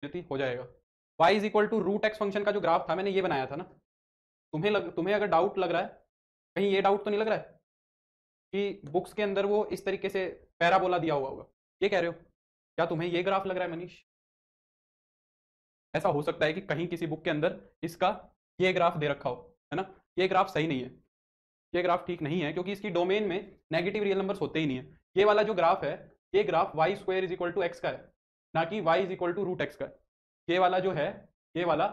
हो जाएगा। y is equal to root x function का जो ग्राफ था मैंने ये बनाया था ना, तुम्हें अगर डाउट लग रहा है, कहीं ये डाउट तो नहीं लग रहा है कि बुक्स के अंदर वो इस तरीके से पैराबोला दिया हुआ होगा, ये कह रहे हो? क्या तुम्हें ये ग्राफ लग रहा है मनीष? ऐसा हो सकता है कि कहीं किसी बुक के अंदर इसका ये ग्राफ दे रखा हो, है ना? ये ग्राफ सही नहीं है, ये ग्राफ ठीक नहीं है, क्योंकि इसकी डोमेन में नेगेटिव रियल नंबर्स होते ही नहीं है। ये वाला जो ग्राफ है, ये graph y square is equal to x का है, ना कि y is equal to root x का है। ये वाला जो है, ये वाला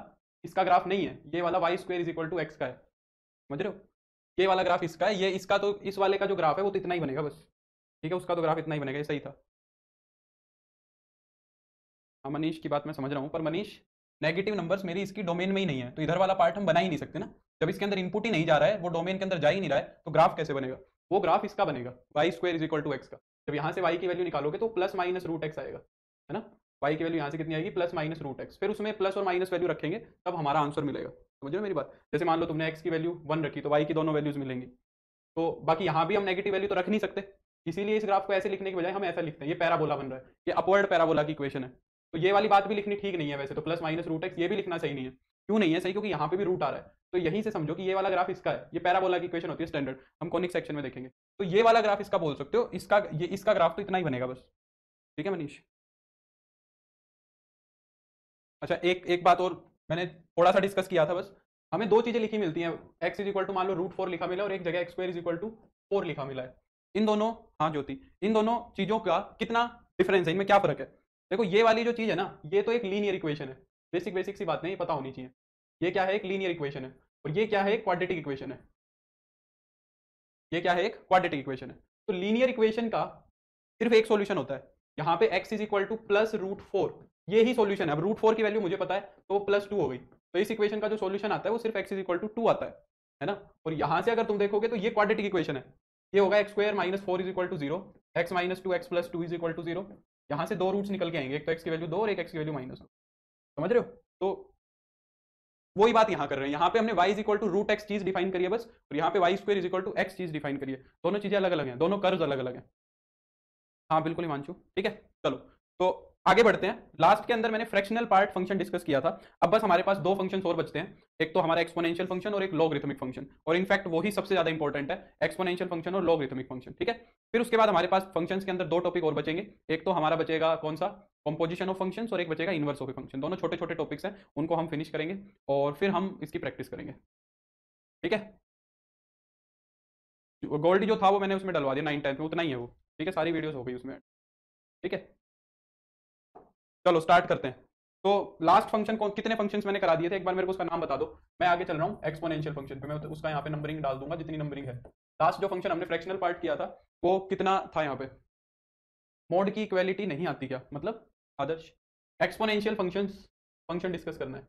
इसका ग्राफ नहीं है, ये वाला y square is equal to x का है, समझ रहे हो? ये वाला ग्राफ इसका है, ये इसका तो इस वाले का जो ग्राफ है वो तो इतना ही बनेगा बस, ठीक है? उसका तो ग्राफ इतना ही बनेगा, ये सही था। हाँ मनीष की बात मैं समझ रहा हूँ, पर मनीष नेगेटिव नंबर्स मेरी इसकी डोमेन में ही नहीं है, तो इधर वाला पार्ट हम बना ही नहीं सकते ना। जब इसके अंदर इनपुट ही नहीं जा रहा है, वो डोमेन के अंदर जा ही नहीं रहा है, तो ग्राफ कैसे बनेगा? वो ग्राफ इसका बनेगा, y square is equal to x का। जब यहाँ से वाई की वैल्यू निकालोगे तो प्लस माइनस रूट एक्स आएगा, है ना? वाई की वैल्यू यहाँ से कितनी आएगी? Plus minus root x. फिर उसमें प्लस और माइनस वैल्यू रखेंगे, तब हमारा आंसर मिलेगा। समझ रहे हो मेरी बात? जैसे मान लो तुमने एक्स की वैल्यू 1 रखी, तो वाई की दोनों वैल्यूज मिलेंगी। तो बाकी यहाँ भी हम नेगेटिव वैल्यू तो रख नहीं सकते, इसीलिए इस ग्राफ को ऐसे लिखने के बजाय हम ऐसा लिखते हैं, ये पैराबोला बन रहा है, ये अपवर्ड पैराबोला की इक्वेशन है। तो ये वाली बात भी लिखनी ठीक नहीं है वैसे तो, प्लस माइनस रूट एक्स ये भी लिखना सही नहीं है। क्यों नहीं है सही? क्योंकि यहाँ पे भी रूट आ रहा है। तो यहीं से समझो कि ये वाला ग्राफ इसका है, ये पैराबोला की इक्वेशन होती है स्टैंडर्ड, हम कॉनिक सेक्शन में देखेंगे। तो ये वाला ग्राफ इसका बोल सकते हो, इसका ग्राफ तो इतना ही बनेगा बस, ठीक है मनीष? अच्छा, एक एक बात और मैंने थोड़ा सा डिस्कस किया था बस, हमें दो चीजें लिखी मिलती हैं, एक्स इज इक्वल टू मान लो रूट 4 लिखा मिला और एक जगह x square is equal to 4 लिखा मिला है। इन दोनों, हाँ ज्योति, इन दोनों चीजों का कितना डिफरेंस है, इनमें क्या फर्क है? देखो ये वाली जो चीज है ना, ये तो एक लीनियर इक्वेशन है, बेसिक बेसिक सी बात नहीं पता होनी चाहिए। ये क्या है? एक लीनियर इक्वेशन है। और ये क्या है? एक क्वाड्रेटिक इक्वेशन है। ये क्या है? एक क्वाड्रेटिक इक्वेशन है। तो लीनियर इक्वेशन का सिर्फ एक सॉल्यूशन होता है, यहाँ पे x is equal to plus root 4, ये ही सॉल्यूशन है। अब रूट 4 की वैल्यू मुझे पता है, तो वो प्लस 2 हो गई, तो इस इक्वेशन का जो सॉल्यूशन आता है वो सिर्फ x इज इक्वल टू 2 आता है ना? और यहाँ से अगर तुम देखोगे तो ये क्वाड्रेटिक इक्वेशन है, ये होगा x square minus 4 is equal to 0, x minus 2 x plus 2 is equal to 0। यहाँ से दो रूट्स निकल के आएंगे, एक तो x की वैल्यू 2 और एक x की वैल्यू माइनस 2, समझ रहे हो? तो वही बात यहाँ कर रहे हैं, यहाँ पे हमने y is equal to root x चीज डिफाइन करी है बस, और यहाँ पे y square is equal to x चीज डिफाइन करी है। दोनों चीजें अलग अलग हैं, दोनों कर्व्स अलग अलग हैं। हाँ बिल्कुल हिमांशु, ठीक है। चलो, तो आगे बढ़ते हैं। लास्ट के अंदर मैंने फ्रैक्शनल पार्ट फंक्शन डिस्कस किया था। अब बस हमारे पास दो फंक्शन और बचते हैं, एक तो हमारा एक्सपोनेंशियल फंक्शन और एक लॉगरिथमिक फंक्शन, और इनफैक्ट वही सबसे ज्यादा इंपॉर्टेंट है, एक्सपोनेंशियल फंक्शन और लॉगरिथमिक फंक्शन, ठीक है। फिर उसके बाद हमारे पास फंक्शंस के अंदर दो टॉपिक और बचेंगे, एक तो हमारा बचेगा कौन सा, कॉम्पोजिशन ऑफ फंक्शंस, और एक बचेगा इनवर्स ऑफ फंक्शन। दोनों छोटे छोटे टॉपिक्स हैं, उनको हम फिनिश करेंगे और फिर हम इसकी प्रैक्टिस करेंगे, ठीक है। गोल्डी जो था वो मैंने उसमें डलवा दिया 9 10 में, उतना ही है वो, ठीक है। सारी वीडियोस हो गई उसमें, ठीक है। चलो स्टार्ट करते हैं। तो लास्ट फंक्शन कौन, कितने फंक्शंस मैंने करा दिए थे, एक बार मेरे को उसका नाम बता दो। मैं आगे चल रहा हूँ एक्सपोनेंशियल फंक्शन पे, मैं उसका यहाँ पे नंबरिंग डाल दूंगा जितनी नंबरिंग है। लास्ट जो फंक्शन हमने फ्रैक्शनल पार्ट किया था वो कितना था यहाँ पे? मोड की इक्वेलिटी नहीं आती क्या मतलब आदर्श? एक्सपोनेंशियल फंक्शन डिस्कस करना है,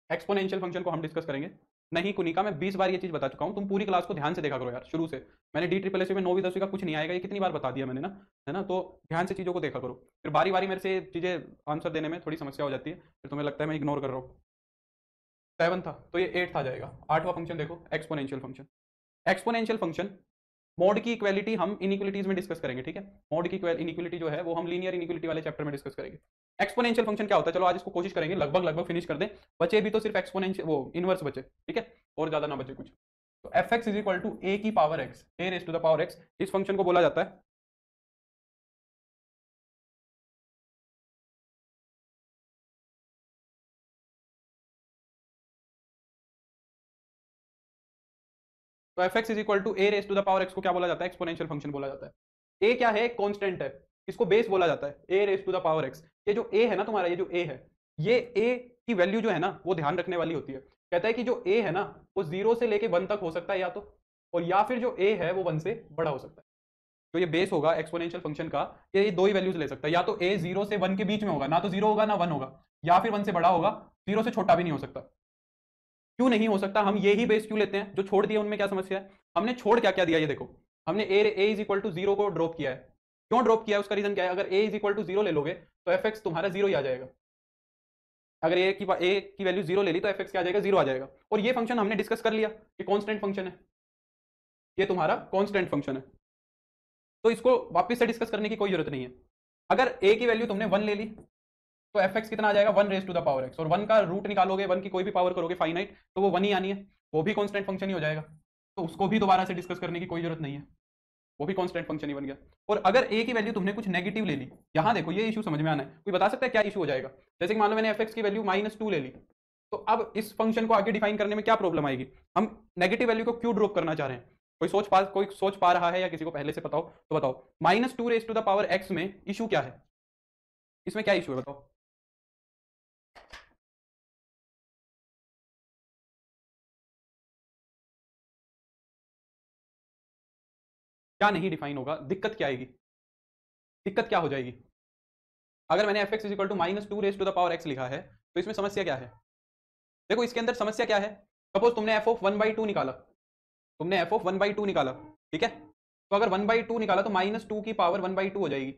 एक्सपोनेंशियल फंक्शन को हम डिस्कस करेंगे। नहीं कुनिका, मैं 20 बार ये चीज बता चुका हूँ, तुम पूरी क्लास को ध्यान से देखा करो यार, शुरू से। मैंने डी ट्रिपल एस में 9वीं 10वीं का कुछ नहीं आएगा, ये कितनी बार बता दिया मैंने ना, है ना? तो ध्यान से चीजों को देखा करो, फिर बारी बारी मेरे से चीजें आंसर देने में थोड़ी समस्या हो जाती है, फिर तुम्हें लगता है मैं इग्नोर कर रहा हूँ। 7 था तो ये 8 आ जाएगा। 8वां फंक्शन देखो, exponential function. Exponential function mode की इक्वेलिटी हम इनइक्वलिटीज में डिस्कस करेंगे, ठीक है। मोड की इनइक्वलिटी जो है वो हम लीनियर इनइक्वलिटी वाले चैप्टर में डिस्कस करेंगे। एक्सपोनेंशियल फंक्शन क्या होता है, चलो आज इसको कोशिश करेंगे लगभग लगभग फिनिश कर दें। बचे भी तो सिर्फ एक्सपोनेंशियल वो इनवर्स बचे, ठीक है, और ज्यादा ना बचे कुछ। तो F x is equal to A की power X, A raise to the power X, इस फंक्शन को बोला जाता है तो F x is equal to A raise to the power X को क्या बोला जाता है? एक्सपोनेंशियल फंक्शन बोला जाता है। ए क्या है? कॉन्स्टेंट है, इसको बेस बोला जाता है, A raise to the power X. ये जो ए है ना तुम्हारा, ये जो ए है, ये ए की वैल्यू जो है ना वो ध्यान रखने वाली होती है। कहता है कि जो ए है ना वो 0 से लेके 1 तक हो सकता है या तो, और या फिर जो ए है वो 1 से बड़ा हो सकता है। तो ये बेस होगा एक्सपोनेंशियल फंक्शन का, ये दो ही वैल्यूज ले सकता है, या तो ए 0 से 1 के बीच में होगा, ना तो 0 होगा ना 1 होगा, या फिर 1 से बड़ा होगा, 0 से छोटा भी नहीं हो सकता। क्यों नहीं हो सकता? हम ये ही बेस क्यों लेते हैं? जो छोड़ दिया उनमें क्या समस्या है? हमने छोड़ क्या क्या दिया ये देखो, हमने ए इज इक्वल टू 0 को ड्रॉप किया है। क्यों ड्रॉप किया है? उसका रीजन क्या है? अगर ए इज इक्वल टू 0 ले लोगे तो एफ एक्स तुम्हारा 0 ही आ जाएगा। अगर ए की वैल्यू 0 ले ली तो एफ एक्स क्या आ जाएगा? 0 आ जाएगा। और ये फंक्शन हमने डिस्कस कर लिया, ये कॉन्स्टेंट फंक्शन है, ये तुम्हारा कॉन्स्टेंट फंक्शन है, तो इसको वापस से डिस्कस करने की कोई जरूरत नहीं है। अगर a की वैल्यू तुमने 1 ले ली तो fx कितना आ जाएगा 1 raise to the power x, और 1 का रूट निकालोगे, 1 की कोई भी पावर करोगे फाइनाइट तो वो 1 ही आनी है, वो भी कांस्टेंट फंक्शन ही हो जाएगा, तो उसको भी दोबारा से डिस्कस करने की कोई जरूरत नहीं है, वो भी कांस्टेंट फंक्शन ही बन गया। और अगर a की वैल्यू तुमने कुछ नेगेटिव ले ली, यहां देखो ये इशू समझ में आना है, कोई बता सकता है क्या इशू हो जाएगा? जैसे कि मान लो मैंने fx की वैल्यू -2 ले ली, तो अब इस फंक्शन को आगे डिफाइन करने में क्या प्रॉब्लम आएगी? हम नेगेटिव वैल्यू को क्यों ड्रॉप करना चाह रहे हैं? कोई सोच पा रहा है या किसी को पहले से पता हो तो बताओ। -2 raise to the power x में इशू क्या है? इसमें क्या इशू है बताओ? क्या नहीं डिफाइन होगा? दिक्कत क्या आएगी? दिक्कत क्या हो जाएगी? अगर मैंने f x is equal to -2 raise to the power x लिखा है तो इसमें समस्या क्या है? देखो इसके अंदर समस्या क्या है, सपोज तुमने एफ ऑफ 1/2 निकाला, तुमने एफ ऑफ 1/2 निकाला, ठीक है, तो अगर 1/2 निकाला तो -2 की पावर 1/2 हो जाएगी,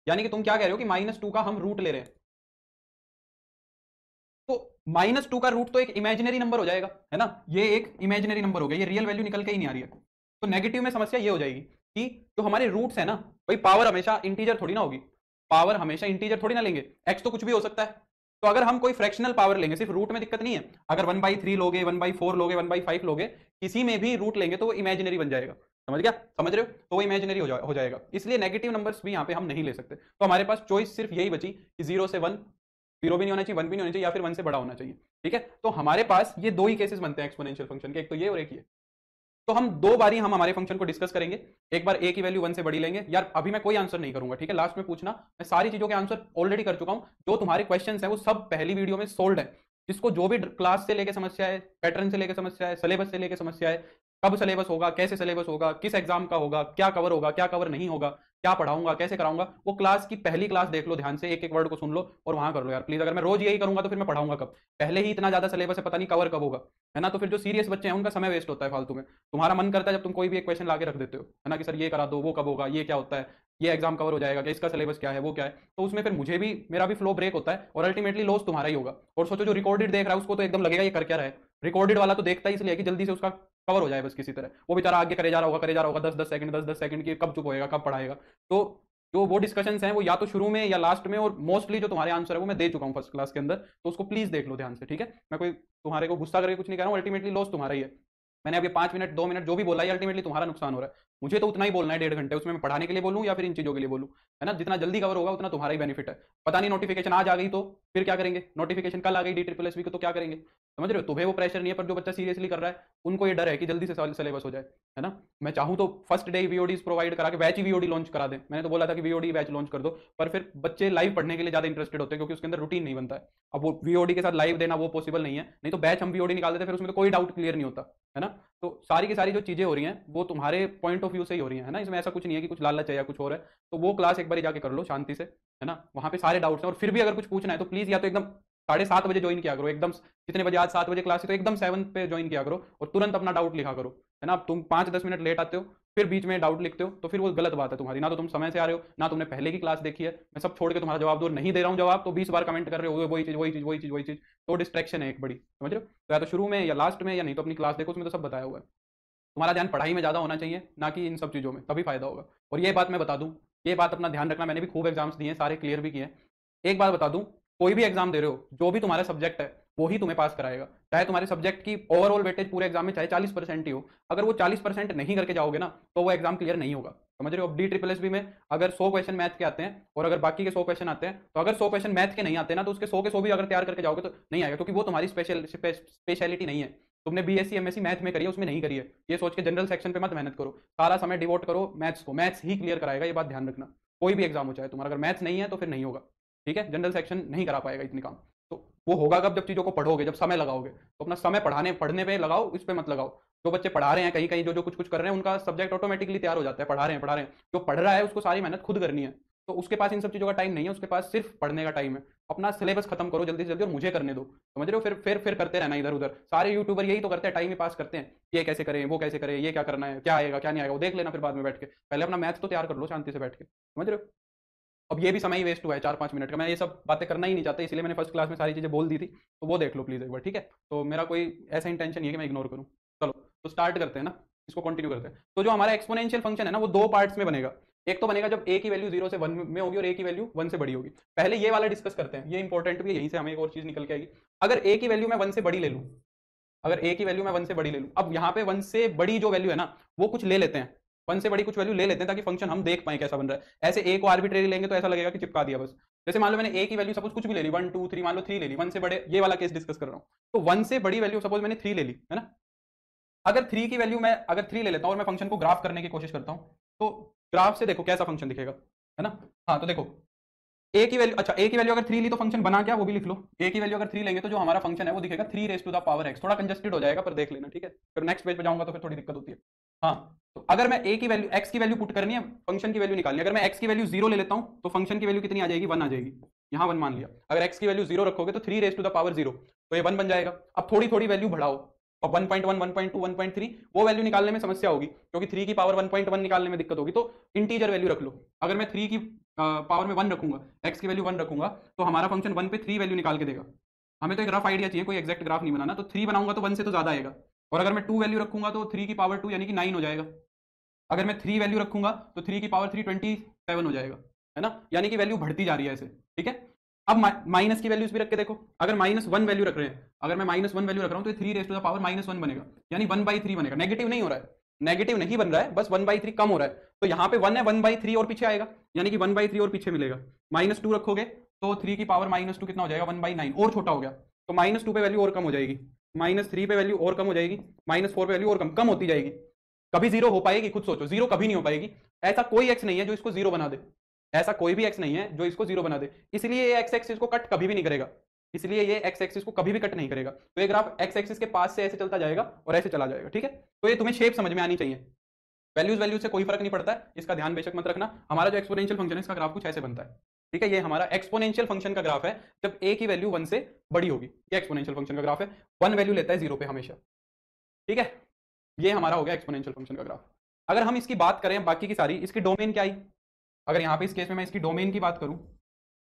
यानी कि तुम क्या कह रहे हो कि -2 का हम रूट ले रहे हैं, तो -2 का रूट तो एक इमेजिनरी नंबर हो जाएगा, है ना, ये एक इमेजिनरी नंबर हो गया, ये रियल वैल्यू निकल के ही नहीं आ रही है, तो नेगेटिव में समस्या ये हो जाएगी कि जो हमारे रूट्स है ना, भाई पावर हमेशा इंटीजर थोड़ी ना होगी, पावर हमेशा इंटीजर थोड़ी ना लेंगे, एक्स तो कुछ भी हो सकता है, तो अगर हम कोई फ्रैक्शनल पावर लेंगे, सिर्फ रूट में दिक्कत नहीं है, अगर 1/3 लोगे, 1/4 लोगे, 1/5 लोगे, किसी में भी रूट लेंगे तो वो इमेजिनरी बन जाएगा, समझ गया, समझ रहे हो, तो वो इमेजिनरी हो जाएगा, इसलिए नेगेटिव नंबर्स भी यहाँ पे हम नहीं ले सकते, तो हमारे पास चॉइस सिर्फ यही बची कि 0 से 1, 0 भी नहीं होना चाहिए, 1 भी नहीं होना चाहिए, या फिर 1 से बड़ा होना चाहिए, ठीक है, तो हमारे पास ये दो ही केसेस बनते हैं एक्सपोनेंशियल फंक्शन के, एक तो ये और एक ये, तो हम दो बारी हम हमारे फंक्शन को डिस्कस करेंगे, एक बार a की वैल्यू 1 से बड़ी लेंगे, यार अभी मैं कोई आंसर नहीं करूंगा, ठीक है, लास्ट में पूछना, मैं सारी चीजों के आंसर ऑलरेडी कर चुका हूं, जो तुम्हारे क्वेश्चंस हैं वो सब पहली वीडियो में सोल्ड है, जिसको जो भी क्लास से लेके समस्या है, पैटर्न से लेके समस्या है, सिलेबस से लेके समस्या है, कब सिलेबस होगा, कैसे सिलेबस होगा, किस एग्जाम का होगा, क्या कवर होगा, क्या कवर नहीं होगा, क्या पढ़ाऊंगा, कैसे कराऊंगा, वो क्लास की पहली क्लास देख लो ध्यान से, एक एक वर्ड को सुन लो और वहां कर लो यार प्लीज, अगर मैं रोज यही करूंगा तो फिर मैं पढ़ाऊंगा कब? पहले ही इतना ज्यादा सिलेबस है, पता नहीं कवर कब होगा, है ना, तो फिर जो सीरियस बच्चे हैं उनका समय वेस्ट होता है फालतू में, तुम्हारा मन करता है जब तुम कोई भी एक क्वेश्चन लाके रख देते हो, है ना, कि सर ये करा दो, वो कब होगा, ये क्या होता है, ये एग्जाम कवर हो जाएगा क्या, इसका सिलेबस क्या है, वो क्या है, तो उसमें फिर मुझे भी, मेरा भी फ्लो ब्रेक होता है और अल्टीमेटली लॉस तुम्हारा ही होगा, और सोचो जो रिकॉर्डेड देख रहा है उसको तो एकदम लगेगा ये कर क्या रहा है, रिकॉर्डेड वाला तो देखता ही इसलिए कि जल्दी से उसका कवर हो जाए बस किसी तरह, वो बेचारा आगे करे जा रहा होगा, करे जा रहा होगा, 10-10 सेकंड 10-10 सेकंड की, कब चुप होएगा, कब पढ़ाएगा, तो जो वो डिस्कशंस हैं वो या तो शुरू में या लास्ट में, और मोस्टली जो तुम्हारे आंसर है वो मैं दे चुका हूँ फर्स्ट क्लास के अंदर, तो उसको प्लीज देख लो ध्यान से, ठीक है, मैं कोई तुम्हारे को गुस्सा करके कुछ नहीं कह रहा हूँ, अल्टीमेटली लॉस तुम्हारा ही है, मैंने अभी 5 मिनट 2 मिनट जो भी बोला है अल्टीमेटली तुम्हारा नुकसान हो रहा है, मुझे तो उतना ही बोलना है 1.5 घंटे, उसमें मैं पढ़ाने के लिए बोलूँ या फिर इन चीजों के लिए बोलूँ, है ना, जितना जल्दी कवर होगा उतना तुम्हारा ही बेनिफिट है, पता नहीं नोटिफिकेशन आज आ गई तो फिर क्या करेंगे, नोटिफिकेशन कल आ गई DSSB को तो क्या करेंगे, समझ रहे हो, तुम्हें वो प्रेशर नहीं है, पर जो बच्चा सीरियसली कर रहा है उनको ये डर है कि जल्दी से सिलेबस हो जाए, है ना, मैं चाहूँ तो फर्स्ट डे VODs प्रोवाइड करा के बैच ही VOD लॉन्च करा दे, मैंने तो बोला था कि VOD बैच लॉन्च कर दो, पर फिर बच्चे लाइव पढ़ने के लिए ज्यादा इंटरेस्टेड होते हैं क्योंकि उसके अंदर रूटीन नहीं बनता है, अब वो VOD के साथ लाइव देना वो पॉसिबल नहीं है, नहीं तो बैच हम VOD निकाल देते फिर उसमें तो कोई डाउट क्लियर नहीं होता, है ना, तो सारी की सारी जो चीजें हो रही हैं वो तुम्हारे पॉइंट ऑफ व्यू से ही हो रही हैं, है ना, इसमें ऐसा कुछ नहीं है कि कुछ लालच है या कुछ और है, तो वो क्लास एक बार जाके कर लो शांति से, है ना, वहां पे सारे डाउट्स हैं, और फिर भी अगर कुछ पूछना है तो प्लीज या तो एकदम 7:30 बजे ज्वाइन किया करो, एकदम कितने बजे, आज 7 बजे क्लास है तो एकदम 7 पे ज्वाइन किया करो और तुरंत अपना डाउट लिखा करो, है ना, तुम 5-10 मिनट लेट आते हो फिर बीच में डाउट लिखते हो तो फिर वो गलत बात है तुम्हारी, ना तो तुम समय से आ रहे हो, ना तुमने पहले की क्लास देखी है, मैं सब छोड़ के तुम्हारा जवाब दो, नहीं दे रहा हूँ जवाब तो 20 बार कमेंट कर रहे हो वही चीज वही चीज वही चीज वही चीज, तो डिस्ट्रैक्शन है एक बड़ी, समझ रहे हो, तो या तो शुरू में या लास्ट में, या नहीं तो अपनी क्लास देखो, उसमें तो सब बताया हुआ है, तुम्हारा ध्यान पढ़ाई में ज्यादा होना चाहिए ना कि इन सब चीजों में, तभी फायदा होगा, और ये बात मैं बता दूं, ये बात अपना ध्यान रखना, मैंने भी खूब एग्जाम्स दिए हैं, सारे क्लियर भी किए हैं, एक बात बता दूं, कोई भी एग्जाम दे रहे हो जो भी तुम्हारा सब्जेक्ट है वो ही तुम्हें पास कराएगा, चाहे तुम्हारे सब्जेक्ट की ओवरऑल वेटेज पूरे एग्जाम में चाहे 40% ही हो, अगर वो 40% नहीं करके जाओगे ना तो वो एग्जाम क्लियर नहीं होगा, समझ रहे हो, अब DSSB में अगर 100 क्वेश्चन मैथ के आते हैं और अगर बाकी के 100 क्वेश्चन आते हैं, तो अगर 100 क्वेश्चन मैथ के नहीं आते ना तो उसके 100 के 100 भी अगर तैयार करके जाओगे तो नहीं आएगा, क्योंकि वो तुम्हारी स्पेशलिटी नहीं है, तुमने BSc MSc मैथ में करी है उसमें नहीं करी है, ये सोच के जनरल सेक्शन पे मत मेहनत करो, सारा समय डिवोट करो मैथ्स को, मैथ्स ही क्लियर कराएगा, ये बात ध्यान रखना, कोई भी एग्जाम हो चाहे तुम्हारा, अगर मैथ्स नहीं है तो फिर नहीं होगा, ठीक है, जनरल सेक्शन नहीं करा पाएगा इतनी काम, तो वो होगा कब, जब चीजों को पढ़ोगे, जब समय लगाओगे, तो अपना समय पढ़ने पे लगाओ, इस पे मत लगाओ, जो बच्चे पढ़ा रहे हैं कहीं कहीं, जो कुछ कुछ कर रहे हैं उनका सब्जेक्ट ऑटोमेटिकली तैयार हो जाता है, पढ़ा रहे हैं, जो पढ़ रहा है उसको सारी मेहनत खुद करनी है, तो उसके पास इन सब चीजों का टाइम नहीं है, उसके पास सिर्फ पढ़ने का टाइम है, अपना सिलेबस खत्म करो जल्दी से जल्दी और मुझे करने दो, समझ रहे हो, फिर करते रहना इधर उधर, सारे यूट्यूबर यही तो करते हैं, टाइम ही पास करते हैं, ये कैसे करें, वो कैसे करें, ये क्या करना है, क्या आएगा क्या नहीं आएगा, वो देख लेना फिर बाद में बैठ के, पहले अपना मैथ्स तो तैयार कर लो शांति से बैठ के, समझ रहे हो, अब ये भी समय ही वेस्ट हुआ है 4-5 मिनट का, मैं ये सब बातें करना ही नहीं चाहता, इसलिए मैंने फर्स्ट क्लास में सारी चीजें बोल दी थी, तो वो देख लो प्लीज एक बार, ठीक है, तो मेरा कोई ऐसा इंटेंशन नहीं है कि मैं इग्नोर करूँ, चलो तो स्टार्ट करते हैं ना, इसको कंटिन्यू करते हैं, तो जो हमारा एक्सपोनेंशियल फंक्शन है ना वो दो पार्ट्स में बनेगा, एक तो बनेगा जब a की वैल्यू 0 से 1 में होगी और a की वैल्यू 1 से बड़ी होगी। पहले ये वाला डिस्कस करते हैं, ये इंपॉर्टेंट भी है, यहीं से हमें एक और चीज निकल के आएगी। अगर a की वैल्यू मैं 1 से बड़ी ले लूं, अगर a की वैल्यू मैं 1 से बड़ी ले लूं, अब यहाँ पे 1 से बड़ी जो वैल्यू है ना वो कुछ ले लेते हैं, 1 से बड़ी कुछ वैल्यू ले लेते हैं ताकि फंक्शन हम देख पाए कैसा बन रहा है। ऐसे a को आर्बिट्रेरी लेंगे तो ऐसा लगेगा कि चिपका दिया बस। जैसे मान लो मैंने a की वैल्यू सपोज कुछ भी ले ली, 1 2 3, मान लो 3 ले ली, 1 से बड़े, ये वाला केस डिस्कस कर रहा हूँ। तो 1 से बड़ी वैल्यू सपोज मैंने 3 ले ली, है ना। अगर 3 की वैल्यू मैं अगर 3 ले लेता हूँ और मैं फंक्शन को ग्राफ करने की कोशिश करता हूँ, तो ग्राफ से देखो कैसा फंक्शन दिखेगा, है ना। हाँ तो देखो a की वैल्यू, अच्छा a की वैल्यू अगर 3 ली तो फंक्शन बना क्या, वो भी लिख लो। a की वैल्यू अगर 3 लेंगे तो जो हमारा फंक्शन है वो दिखेगा 3 raise to the power x। थोड़ा कंजस्टेड हो जाएगा पर देख लेना, ठीक है, फिर नेक्स्ट पेज पे जाऊंगा तो फिर थोड़ी दिक्कत होती है। हाँ तो अगर मैं a की वैल्यू, x की वैल्यू पुट करनी है, फंक्शन की वैल्यू निकालनी है, अगर मैं x की वैल्यू 0 ले लेता हूँ तो फंक्शन की वैल्यू कितनी आ जाएगी, 1 आ जाएगी। यहाँ 1 मान लिया। अगर x की वैल्यू 0 रखोगे तो 3 रेज टू द पावर 0, तो ये 1 बन जाएगा। अब थोड़ी थोड़ी वैल्यू बढ़ाओ, और 1.1 1.2 1.3 वो वैल्यू निकालने में समस्या होगी, क्योंकि 3 की पावर 1.1 निकालने में दिक्कत होगी, तो इंटीजर वैल्यू रख लो। अगर मैं 3 की पावर में 1 रखूंगा, x की वैल्यू 1 रखूंगा, तो हमारा फंक्शन 1 पे 3 वैल्यू निकाल के देगा। हमें तो एक रफ आइडिया चाहिए, कोई एक्जैक्ट ग्राफ नहीं बनाना। तो 3 बनाऊंगा तो 1 से तो ज्यादा आएगा, और अगर मैं 2 वैल्यू रखूंगा तो 3 की पावर 2 यानी कि 9 हो जाएगा। अगर मैं 3 वैल्यू रखूंगा तो 3 की पावर 3 27 हो जाएगा, है ना। यानी कि वैल्यू बढ़ती जा रही है ऐसे, ठीक है। अब माइनस की वैल्यूज भी रख के देखो, अगर -1 वैल्यू रख रहे हैं, अगर मैं -1 वैल्यू रख रहा हूं तो 3 रेज टू द पावर -1 बनेगा, यानी 1/3 बनेगा। नेगेटिव नहीं हो रहा है, नेगेटिव नहीं बन रहा है, बस 1/3 कम हो रहा है। तो यहाँ पे 1 है, 1/3 और पीछे आएगा, यानी कि 1/3 और पीछे मिलेगा। -2 रखोगे तो 3 की पावर -2 कितना हो जाएगा, 1/9 और छोटा हो गया, तो -2 पे वैल्यू और कम हो जाएगी, -3 पे वैल्यू और कम हो जाएगी, -4 पे वैल्यू और कम होती जाएगी। कभी जीरो हो पाएगी, खुद सोचो, जीरो कभी नहीं हो पाएगी। ऐसा कोई एक्स नहीं है जो इसको जीरो बना दे, ऐसा कोई भी एक्स नहीं है जो इसको जीरो बना दे, इसलिए ये एक्स एक्सिस को कट कभी भी नहीं करेगा, इसलिए ये एक्स एक्सिस को कभी भी कट नहीं करेगा। तो ये ग्राफ एक्स एक्सिस के पास से ऐसे चलता जाएगा और ऐसे चला जाएगा, ठीक है। तो ये तुम्हें शेप समझ में आनी चाहिए, वैल्यूज से कोई फर्क नहीं पड़ता है, इसका ध्यान बेशक मत रखना। हमारा जो एक्सपोनेंशियल फंक्शन है इसका ग्राफ कुछ ऐसे बनता है, ठीक है। ये हमारा एक्सपोनेंशियल फंक्शन का ग्राफ है जब a की वैल्यू 1 से बड़ी होगी, ये एक्सपोनेंशियल फंक्शन का ग्राफ है। 1 वैल्यू लेता है 0 पे हमेशा, ठीक है। ये हमारा हो गया एक्सपोनेंशियल फंक्शन का ग्राफ। अगर हम इसकी बात करें बाकी की सारी, इसकी डोमेन क्या आई, अगर यहाँ पे इस केस में मैं इसकी डोमेन की बात करूं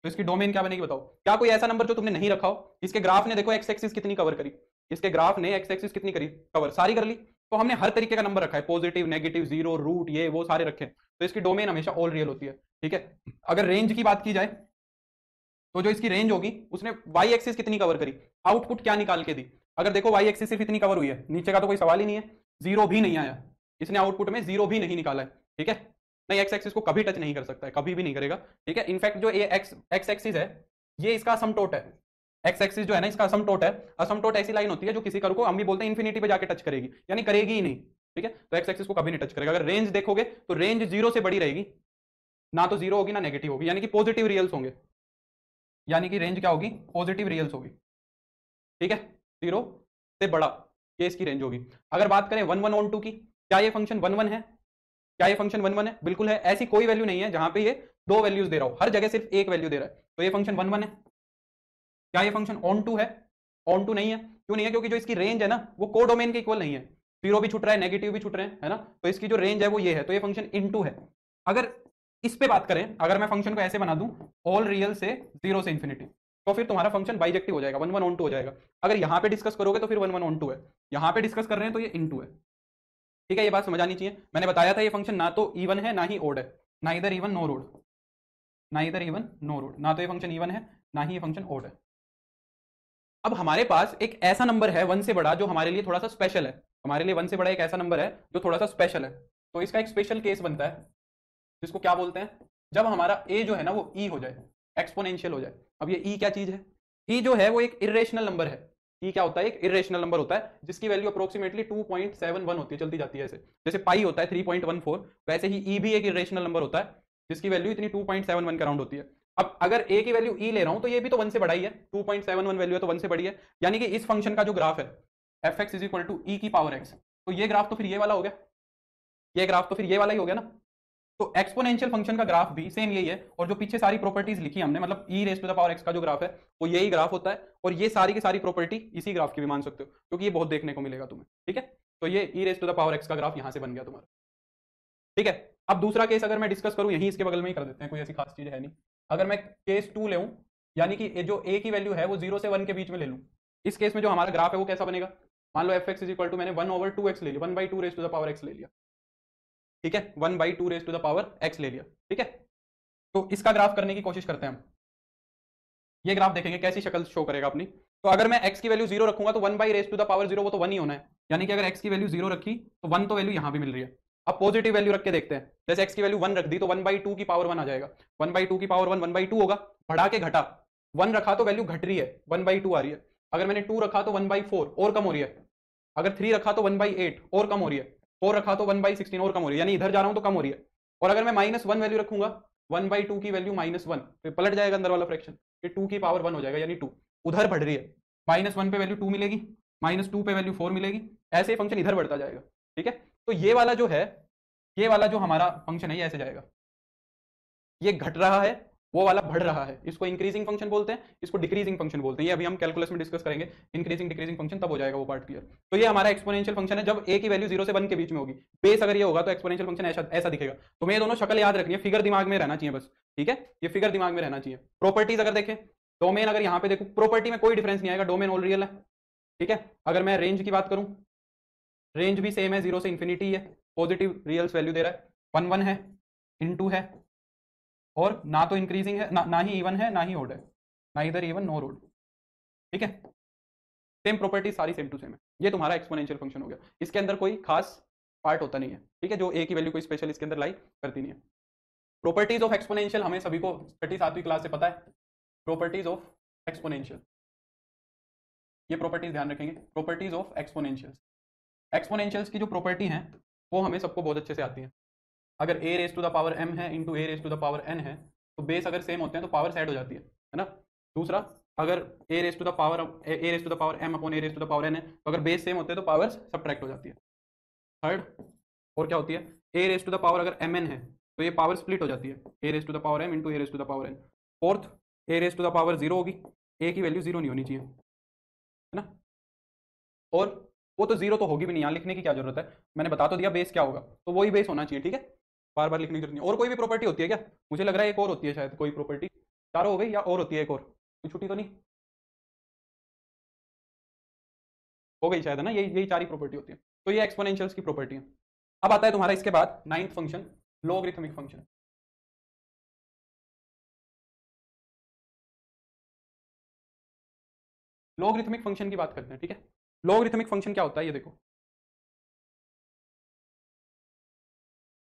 तो इसकी डोमेन क्या बनेगी बताओ। क्या कोई ऐसा नंबर जो तुमने नहीं रखा हो, इसके ग्राफ ने देखो एक्स एक्सिस कितनी कवर करी, इसके ग्राफ ने एक्स एक्सिस कितनी करी कवर, सारी कर ली। तो हमने हर तरीके का नंबर रखा है, पॉजिटिव नेगेटिव जीरो रूट ये वो सारे रखे हैं, तो इसकी डोमेन हमेशा ऑल रियल होती है, ठीक है। अगर रेंज की बात की जाए तो जो इसकी रेंज होगी उसने वाई एक्सिस कितनी कवर करी, आउटपुट क्या निकाल के दी। अगर देखो वाई एक्सिस सिर्फ इतनी कवर हुई है, नीचे का तो कोई सवाल ही नहीं है, जीरो भी नहीं आया, इसने आउटपुट में जीरो भी नहीं निकाला है, ठीक है। नहीं, एक्स एक्सिस को कभी टच नहीं कर सकता है, कभी भी नहीं करेगा, ठीक है। इनफैक्ट जो ये एक्स एक्सिस है ये इसका असमटोट है, एक्स एक्सिस जो है ना इसका असमटोट है। असमटोट ऐसी लाइन होती है जो किसी कर्व को हम भी बोलते हैं इन्फिनिटी पे जाके टच करेगी, यानी करेगी ही नहीं, ठीक है। तो एक्स एक्सिस को कभी नहीं टच करेगा। अगर रेंज देखोगे तो रेंज 0 से बड़ी रहेगी, ना तो 0 होगी ना नेगेटिव होगी, यानी कि पॉजिटिव रियल्स होंगे, यानी कि रेंज क्या होगी, पॉजिटिव रियल्स होगी, ठीक है। 0 से बड़ा ये इसकी रेंज होगी। अगर बात करें 1 1 ऑन 2 की, क्या ये फंक्शन 1 1 है, क्या ये फंक्शन 1 1 है, बिल्कुल है। ऐसी कोई वैल्यू नहीं है जहां पे ये दो वैल्यूज दे रहा हो, हर जगह सिर्फ एक वैल्यू दे रहा है, तो ये फंक्शन 1 1 है। क्या ये फंक्शन ऑन 2 है, ऑन 2 नहीं है। क्यों नहीं है, क्योंकि जो इसकी रेंज है ना वो कोडोमेन के इक्वल नहीं है, जीरो भी छुट रहा है नेगेटिव भी छुट रहे हैं, है ना। तो इसकी जो रेंज है वो ये है, तो ये फंक्शन इनटू है। अगर इस पे बात करें, अगर मैं फंक्शन को ऐसे बना दूं ऑल रियल से 0 से इंफिनिटी, तो फिर तुम्हारा फंक्शन बाइजेक्टिव हो जाएगा, 1 1 ऑन 2 हो जाएगा। अगर यहां पे डिस्कस करोगे तो फिर 1 1 ऑन 2 है, यहां पे डिस्कस कर रहे हैं तो ये इनटू है, ठीक है। ये बात समझ आनी चाहिए। मैंने बताया था ये फंक्शन ना तो इवन है ना ही ओड है, ना इधर इवन नो रोड, ना इधर इवन नो रोड, ना तो ये फंक्शन इवन है ना ही ये फंक्शन ओड है। अब हमारे पास एक ऐसा नंबर है 1 से बड़ा जो हमारे लिए थोड़ा सा स्पेशल है, हमारे लिए 1 से बड़ा एक ऐसा नंबर है जो थोड़ा सा स्पेशल है। तो इसका एक स्पेशल केस बनता है जिसको क्या बोलते हैं, जब हमारा ए जो है ना वो ई हो जाए, एक्सपोनेंशियल हो जाए। अब ये ई क्या चीज है, ई जो है वो एक इरेशनल नंबर है। ई क्या होता है, एक इरेशनल नंबर होता है जिसकी वैल्यू अप्रोक्सीमेटली 2.71 होती है, चलती जाती है ऐसे, जैसे पाई होता है 3.14, वैसे ही ई भी एक इरेशनल नंबर होता है जिसकी वैल्यू इतनी 2.71 के अराउंड होती है। अब अगर ए की वैल्यू ई ले रहा हूं तो ये भी तो 1 से बड़ा ही है, 2.71 वैल्यू है तो 1 से बड़ी है, यानी कि इस फंक्शन का जो ग्राफ है F x is equal to E की पावर एक्स, तो ये ग्राफ तो फिर ये वाला हो गया, ये ग्राफ तो फिर ये वाला ही हो गया ना। तो एक्सपोनेंशियल फंक्शन का ग्राफ भी सेम यही है, और जो पीछे सारी प्रॉपर्टीज लिखी हमने, मतलब E raise to the power X का जो ग्राफ है वो यही ग्राफ होता है, और ये सारी की सारी प्रॉपर्टी इसी ग्राफ की भी मान सकते हो, क्योंकि ये बहुत देखने को मिलेगा तुम्हें, ठीक है। तो ये E raise to the power X का ग्राफ यहां से बन गया तुम्हारा, ठीक है। अब दूसरा केस अगर मैं डिस्कस करूं, यहीं इसके बगल में ही कर देते हैं, कोई ऐसी खास चीज है नहीं। अगर मैं केस 2 ले, यानी कि जो ए की वैल्यू है वो 0 से 1 के बीच में ले लूं, इस केस में जो हमारा ग्राफ है वो कैसा बनेगा, मान लो F x is equal to मैंने 1/2x ले लिया, 1/2 raise to the power X ले लिया, ठीक है, 1/2 raise to the power x ले लिया, ठीक है। तो इसका ग्राफ करने की कोशिश करते हैं हम। ये ग्राफ देखेंगे कैसी शक्ल शो करेगा अपनी। तो अगर मैं x की वैल्यू 0 रखूंगा तो 1/रेज टू द पावर 0 वो तो 1 ही होना है, यानी कि अगर x की वैल्यू 0 रखी तो 1 तो वैल्यू यहां भी मिल रही है। अब पॉजिटिव वैल्यू रख के देखते हैं, जैसे x की वैल्यू 1 रख दी तो 1/2 की पावर 1 आ जाएगा, 1/2 की पावर 1 1/2 होगा, बढ़ा के घटा, 1 रखा तो वैल्यू घट रही है, 1/2 आ रही है। अगर मैंने 2 रखा तो 1/4 और कम हो रही है, अगर 3 रखा तो 1/8 और कम हो रही है, 4 रखा तो 1/16 और कम हो रही है, यानी इधर जा रहा हूं तो कम हो रही है। और अगर मैं -1 वैल्यू रखूंगा, 1/2 की वैल्यू -1 तो पलट जाएगा अंदर वाला फ्रैक्शन, ये 2 की पावर 1 हो जाएगा, यानी 2 उधर बढ़ रही है। -1 पे वैल्यू 2 मिलेगी, -2 पे वैल्यू 4 मिलेगी, ऐसे ही फंक्शन इधर बढ़ता जाएगा, ठीक है। तो ये वाला जो है, ये वाला जो हमारा फंक्शन है ये ऐसे जाएगा, ये घट रहा है, वो वाला बढ़ रहा है, इसको इंक्रीजिंग फंक्शन बोलते हैं, इसको डिक्रीजिंग फंक्शन बोलते हैं। ये अभी हम कैलकुलस में डिस्कस करेंगे, इंक्रीजिंग डिक्रीजिंग फंक्शन, तब हो जाएगा वो पार्ट क्लियर। तो ये हमारा एक्सपोनेंशियल फंक्शन है जब a की वैल्यू 0 से 1 के बीच में होगी। बेस अगर ये होगा तो एक्सपोनेंशियल फंक्शन ऐसा दिखेगा। तुम्हें ये दोनों शक्ल याद रखनी है, फिगर दिमाग में रहना चाहिए बस, ठीक है, ये फिगर दिमाग में रहना चाहिए। प्रॉपर्टीज अगर देखें, डोमेन अगर यहाँ पे देखो, प्रॉपर्टी में कोई डिफरेंस नहीं आएगा, डोमेन ऑल रियल है, ठीक है। अगर मैं रेंज की बात करूं, रेंज भी सेम है, 0 से इंफिनिटी है, पॉजिटिव रियल्स वैल्यू दे रहा है, 1 1 है, इनटू है, और ना तो इंक्रीजिंग है ना ही इवन है ना ही ओड है, ना इधर इवन नो ओड, ठीक है। सेम प्रॉपर्टी सारी सेम टू सेम है। ये तुम्हारा एक्सपोनेंशियल फंक्शन हो गया, इसके अंदर कोई खास पार्ट होता नहीं है, ठीक है, जो ए की वैल्यू कोई स्पेशल इसके अंदर लाई करती नहीं है। प्रॉपर्टीज ऑफ एक्सपोनेंशियल हमें सभी को 37वीं क्लास से पता है, प्रॉपर्टीज ऑफ एक्सपोनेंशियल, ये प्रॉपर्टीज ध्यान रखेंगे, प्रॉपर्टीज ऑफ एक्सपोनेंशियल। एक्सपोनेंशियल्स की जो प्रॉपर्टी है वो हमें सबको बहुत अच्छे से आती है। अगर a raise to the power m है into a raise to the power n है, तो बेस अगर सेम होते हैं तो पावर ऐड हो जाती है ना। दूसरा, अगर a raise to the power m upon a raise to the power n है, तो अगर बेस सेम होते हैं तो पावर सब्ट्रैक्ट हो जाती है। थर्ड, और क्या होती है, a raise to the power अगर mn है तो ये पावर स्प्लिट हो जाती है, a raise to the power m into a raise to the power n। Fourth, a raise to the power 0 होगी, a की वैल्यू 0 नहीं होनी चाहिए, है ना। और वो तो 0 तो होगी भी नहीं, यहाँ लिखने की क्या जरूरत है, मैंने बता तो दिया बेस क्या होगा, तो वही बेस होना चाहिए, ठीक है, बार बार लिखने की जरूरत नहीं। और कोई भी प्रॉपर्टी होती है क्या, मुझे लग रहा है एक और होती है शायद कोई प्रॉपर्टी, चारों हो गई या और होती है एक और, कोई छुट्टी तो नहीं हो गई शायद, है ना, यही यही चार ही प्रॉपर्टी होती है। तो ये एक्सपोनेंशियल्स की प्रॉपर्टी है। अब आता है तुम्हारा इसके बाद 9th function, logarithmic function. Logarithmic function की बात करते हैं, ठीक है। लॉगरिथमिक फंक्शन क्या होता है ये देखो,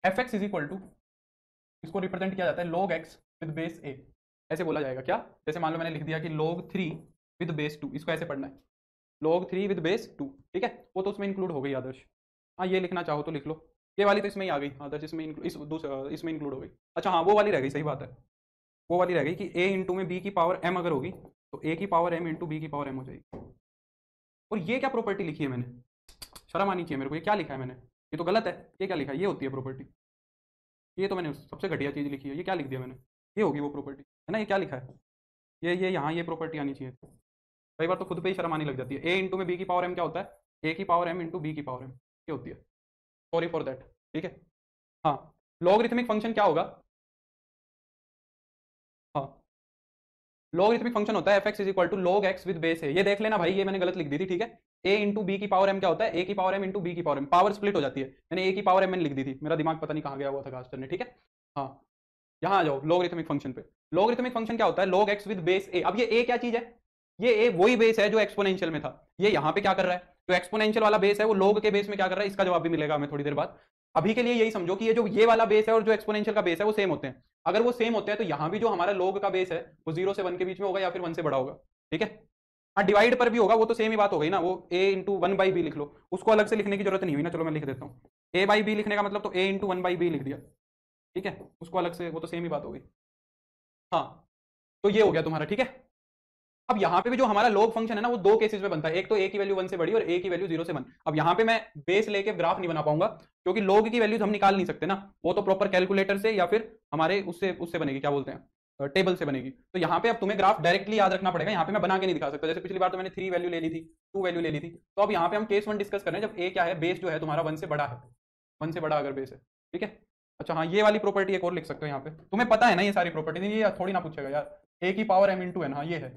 f x is equal to, इसको रिप्रेजेंट किया जाता है log x with base a, ऐसे बोला जाएगा क्या, जैसे मान लो मैंने लिख दिया कि log 3 विद बेस 2, इसको ऐसे पढ़ना है, log 3 विद बेस 2, ठीक है, वो तो उसमें इंक्लूड हो गई आदर्श। हाँ, ये लिखना चाहो तो लिख लो, ये वाली तो इसमें ही आ गई आदर्श, इसमें इंक्लूड हो गई। अच्छा हाँ, वो वाली रह गई, सही बात है, वो वाली रह गई कि a इंटू में b की पावर m अगर होगी तो a की पावर m इंटू b की पावर m हो जाएगी। और ये क्या प्रॉपर्टी लिखी है मैंने, शर्म आनी चाहिए मेरे को, ये क्या लिखा है मैंने, ये तो गलत है, ये क्या लिखा है, ये होती है प्रॉपर्टी, ये तो मैंने सबसे घटिया चीज़ लिखी है, ये क्या लिख दिया मैंने, ये होगी वो प्रॉपर्टी, है ना, ये क्या लिखा है, ये यहाँ ये प्रॉपर्टी आनी चाहिए। कई बार तो खुद पे ही शर्म आने लग जाती है। ए इंटू में बी की पावर एम क्या होता है, ए की पावर एम इंटू बी की पावर एम, ये होती है, सॉरी फॉर दैट, ठीक है। हाँ, लॉगरिथमिक फंक्शन क्या होगा, हाँ, लॉगरिथमिक फंक्शन होता है F x is equal to log x with base है, ये देख लेना भाई, ये मैंने गलत लिख दी थी, ठीक है। ए इंटू बी की पावर एम क्या होता है, ए की पावर एम इंटू बी की पावर एम, पावर स्प्लिट हो जाती है, मैंने ए की पावर एम मैंने लिख दी थी, मेरा दिमाग पता नहीं कहाँ गया हुआ था खास करने, ठीक है। हाँ, यहाँ आ जाओ लॉगरिथमिक फंक्शन पे। लॉगरिथमिक फंक्शन क्या होता है, log x with base a। अब ये a क्या चीज है, ये a वही बेस है जो एक्सपोनेंशियल में था, ये यहाँ पे क्या कर रहा है, जो एक्सपोनेंशियल वाला बेस है वो log के बेस में क्या कर रहा है, इसका जवाब भी मिलेगा हमें थोड़ी देर बाद। अभी के लिए यही समझो कि ये जो ये वाला बेस है और जो एक्सपोनेंशियल का बेस है वो सेम होते हैं। अगर वो सेम होते हैं तो यहाँ भी जो हमारा log का बेस है वो 0 से 1 के बीच में होगा या फिर 1 से बड़ा होगा, ठीक है। हाँ, डिवाइड पर भी होगा, वो तो सेम ही बात हो गई ना, वो a इंटू 1/b लिख लो, उसको अलग से लिखने की जरूरत नहीं हुई ना, चलो मैं लिख देता हूँ, a/b लिखने का मतलब तो a इंटू 1/b लिख दिया, ठीक है, उसको अलग से, वो तो सेम ही बात हो गई। हाँ, तो ये हो गया तुम्हारा, ठीक है। अब यहाँ पे भी जो हमारा log फंक्शन है ना वो दो केसेस में बनता है, एक तो a की वैल्यू 1 से बड़ी और a की वैल्यू 0 से 1। अब यहाँ पे मैं बेस लेके ग्राफ नहीं बना पाऊंगा क्योंकि log की वैल्यूज हम निकाल नहीं सकते ना, वो तो प्रॉपर कैलकुलेटर से या फिर हमारे उससे उससे बनेगी, क्या बोलते हैं, टेबल से बनेगी। तो यहाँ पे अब तुम्हें ग्राफ डायरेक्टली याद रखना पड़ेगा, यहाँ पे मैं बना के नहीं दिखा सकता, जैसे पिछली बार तो मैंने 3 वैल्यू ले ली थी, 2 वैल्यू ले ली थी। तो अब यहाँ पे हम केस 1 डिस्कस कर रहे हैं जब a क्या है, बेस जो है तुम्हारा 1 से बड़ा है, 1 से बड़ा अगर बेस है, ठीक है। अच्छा हाँ, ये वाली प्रॉपर्टी एक और लिख सकते हो यहाँ पे, तुम्हें पता है ना ये सारी प्रॉपर्टी, ये थोड़ी ना पूछेगा यार, a की पावर m इंटू एन, हाँ ये है,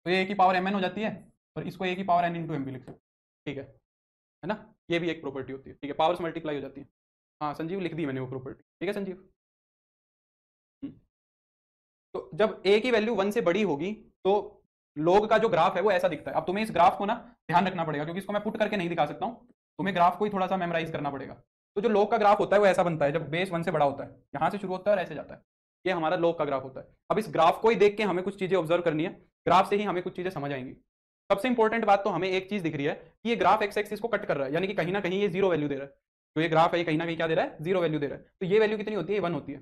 तो ये a की पावर mn हो जाती है और इसको a की पावर n इंटू एम भी लिख सकते, ठीक है ना, ये भी एक प्रॉपर्टी होती है, ठीक है, पावर्स मल्टीप्लाई हो जाती है। हाँ संजीव लिख दी मैंने वो प्रॉपर्टी, ठीक है संजीव। हम्म। तो जब ए की वैल्यू 1 से बड़ी होगी तो log का जो ग्राफ है वो ऐसा दिखता है। अब तुम्हें इस ग्राफ को ना ध्यान रखना पड़ेगा, क्योंकि इसको मैं पुट करके नहीं दिखा सकता हूँ, तुम्हें ग्राफ को ही थोड़ा सा मेमोराइज करना पड़ेगा। तो जो log का ग्राफ होता है वो ऐसा बनता है, जब बेस 1 से बड़ा होता है, यहाँ से शुरू होता है और ऐसे जाता है, ये हमारा log का ग्राफ होता है। अब इस ग्राफ को ही देख के हमें कुछ चीजें ऑब्जर्व करनी है, ग्राफ से ही हमें कुछ चीजें समझ आएंगी। सबसे इंपॉर्टेंट बात तो हमें एक चीज दिख रही है कि ये ग्राफ एक्स एक्सिस को कट कर रहा है, यानी कि कहीं ना कहीं ये जीरो वैल्यू दे रहा है। तो ये ग्राफ है ये कहीं ना कहीं क्या दे रहा है, जीरो वैल्यू दे रहा है। तो ये वैल्यू कितनी होती है, 1 होती है।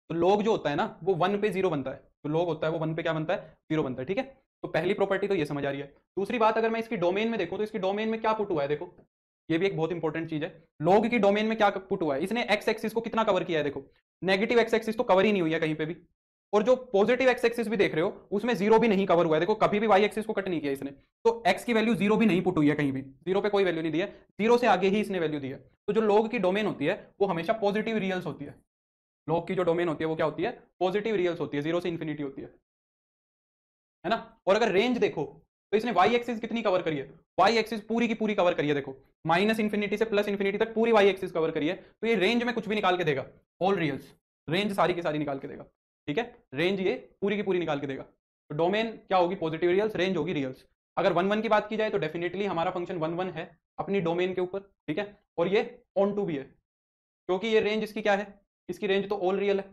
तो log जो होता है ना वो 1 पे 0 बनता है, तो log होता है वो 1 पे क्या बनता है, 0 बनता है, ठीक है। तो पहली प्रॉपर्टी तो ये समझ आ रही है। दूसरी बात, अगर मैं इसकी डोमेन में देखूं तो इसकी डोमेन में क्या पुट हुआ है, देखो ये भी एक बहुत इंपॉर्टेंट चीज है। log की डोमेन में क्या पुट हुआ है, इसने एक्स एक्सिस को कितना कवर किया है, देखो नेगेटिव एक्स एक्सिस तो कवर ही नहीं हुई है कहीं पे भी, और जो पॉजिटिव एक्स एक्सिस भी देख रहे हो उसमें जीरो भी नहीं कवर हुआ है, देखो कभी भी वाई एक्सिस को कट नहीं किया इसने। तो एक्स की वैल्यू जीरो भी नहीं पुट हुई है कहीं भी, जीरो पे कोई वैल्यू नहीं दी है, जीरो से आगे ही इसने वैल्यू दी है। तो जो log की डोमेन होती है वो हमेशा पॉजिटिव रियल्स होती है। log की जो डोमेन होती है वो क्या होती है, पॉजिटिव रियल्स होती है, जीरो से इंफिनिटी होती है ना। और अगर रेंज देखो तो इसने वाई एक्सिस कितनी कवर करी है, वाई एक्सिस पूरी की पूरी कवर करी है, देखो माइनस इंफिनिटी से प्लस इंफिनिटी तक पूरी वाई एक्सिस कवर करी है। तो ये रेंज में कुछ भी निकाल के देगा, ऑल रियल्स, रेंज सारी की सारी निकाल के देगा, ठीक है। रेंज ये पूरी की पूरी निकाल के देगा। तो डोमेन क्या होगी, पॉजिटिव रियल्स, रेंज होगी रियल्स। अगर 1 1 की बात की जाए तो डेफिनेटली हमारा फंक्शन 1 1 है अपनी डोमेन के ऊपर, ठीक है। और ये ऑन टू भी है, क्योंकि ये रेंज इसकी क्या है, इसकी रेंज तो ऑल रियल है,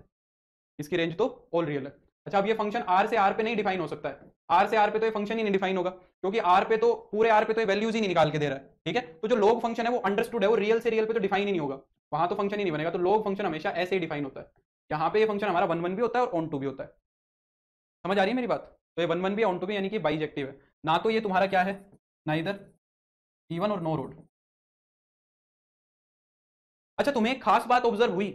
इसकी रेंज तो ऑल रियल है। अच्छा, अब ये फंक्शन आर से आर पे नहीं डिफाइन हो सकता है, आर से आर पे तो ये फंक्शन ही नहीं डिफाइन होगा, क्योंकि आर पे तो पूरे आर पे तो ये वैल्यूज ही नहीं निकाल के दे रहा है, ठीक है। तो जो log फंक्शन है वो अंडरस्टूड है, वो रियल से रियल पे तो डिफाइन ही नहीं होगा, वहां तो फंक्शन ही नहीं बनेगा। तो log फंक्शन हमेशा ऐसे ही डिफाइन होता है, यहाँ पे ये फंक्शन हमारा 1 1 भी होता है और ऑन टू भी होता है। समझ आ रही है मेरी बात। तो ये 1 1 भी ऑन टू भी, यानी कि बाइजेक्टिव है ना, तो ये तुम्हारा क्या है, ना इधर इवन और नो रोड। अच्छा, तुम्हें एक खास बात ऑब्जर्व हुई,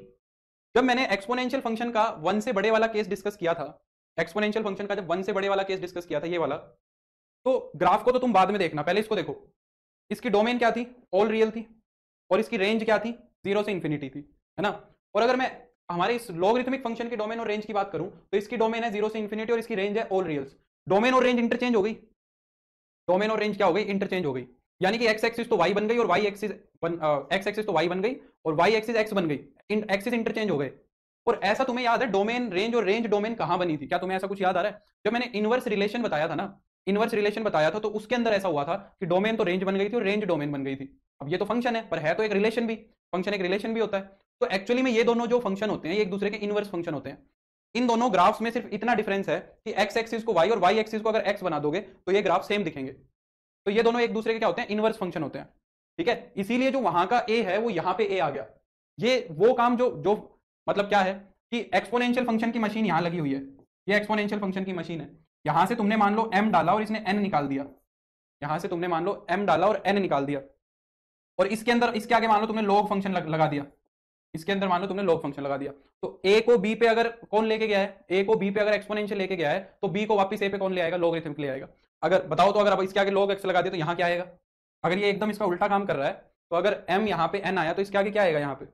जब मैंने एक्सपोनेंशियल फंक्शन का 1 से बड़े वाला केस डिस्कस किया था, एक्सपोनेंशियल फंक्शन का जब 1 से बड़े वाला केस डिस्कस किया था, ये वाला, तो ग्राफ को तो तुम बाद में देखना, पहले इसको देखो। इसकी डोमेन क्या थी, ऑल रियल थी, और इसकी रेंज क्या थी, 0 से इंफिनिटी थी, है ना। और अगर मैं हमारे इस लॉगरिथमिक फंक्शन की डोमेन और रेंज की बात करूं तो इसकी डोमेन है 0 से इंफिनिटी और इसकी रेंज है ऑल रियल्स। डोमेन और रेंज इंटरचेंज हो गई, डोमेन और रेंज क्या हो गई, इंटरचेंज हो गई। यानी कि एक्स एक्सिस तो वाई बन गई और वाई एक्सिस एक्स एक्सिस तो वाई बन गई और वाई एक्सिस एक्स बन गई, एक्सिस इंटरचेंज हो गए। और ऐसा तुम्हें याद है डोमेन रेंज और रेंज डोमेन कहां बनी थी, क्या तुम्हें ऐसा कुछ याद आ रहा है। जब मैंने इनवर्स रिलेशन बताया था ना, इनवर्स रिलेशन बताया था, तो उसके अंदर ऐसा हुआ था कि डोमेन तो रेंज बन गई थी और रेंज डोमेन बन गई थी। अब ये तो फंक्शन है, पर है तो एक रिलेशन भी, फंक्शन एक रिलेशन भी होता है। तो एक्चुअली में ये दोनों जो फंक्शन होते हैं ये एक दूसरे के इनवर्स फंक्शन होते हैं। इन दोनों ग्राफ्स में सिर्फ इतना डिफरेंस है कि एक्स एक्सिस को वाई और वाई एक्सिस को अगर एक्स बना दोगे तो ये ग्राफ सेम दिखेंगे। तो ये दोनों एक दूसरे के क्या होते हैं, इनवर्स फंक्शन होते हैं, ठीक है। इसीलिए जो वहां का ए है वो यहां पे ए आ गया। ये वो काम जो जो मतलब क्या है कि एक्सपोनेंशियल फंक्शन की मशीन यहां लगी हुई है, ये एक्सपोनेंशियल फंक्शन की मशीन है। यहां से तुमने मान लो m डाला और इसने n निकाल दिया, यहां से तुमने मान लो m डाला और n निकाल दिया, और इसके अंदर इसके आगे मान लो तुमने log फंक्शन लगा दिया, इसके अंदर मान लो तुमने log फंक्शन लगा दिया। तो a को b पे अगर कौन लेके गया है, a को b पे अगर एक्सपोनेंशियल लेके गया है तो b को वापस a पे कौन ले आएगा, लॉगरिथमिक ले आएगा। अगर बताओ तो, अगर अब इसके आगे log x लगा दिया तो यहाँ क्या आएगा। अगर ये एकदम इसका उल्टा काम कर रहा है तो अगर m यहाँ पे n आया तो इसके आगे क्या आएगा यहाँ पे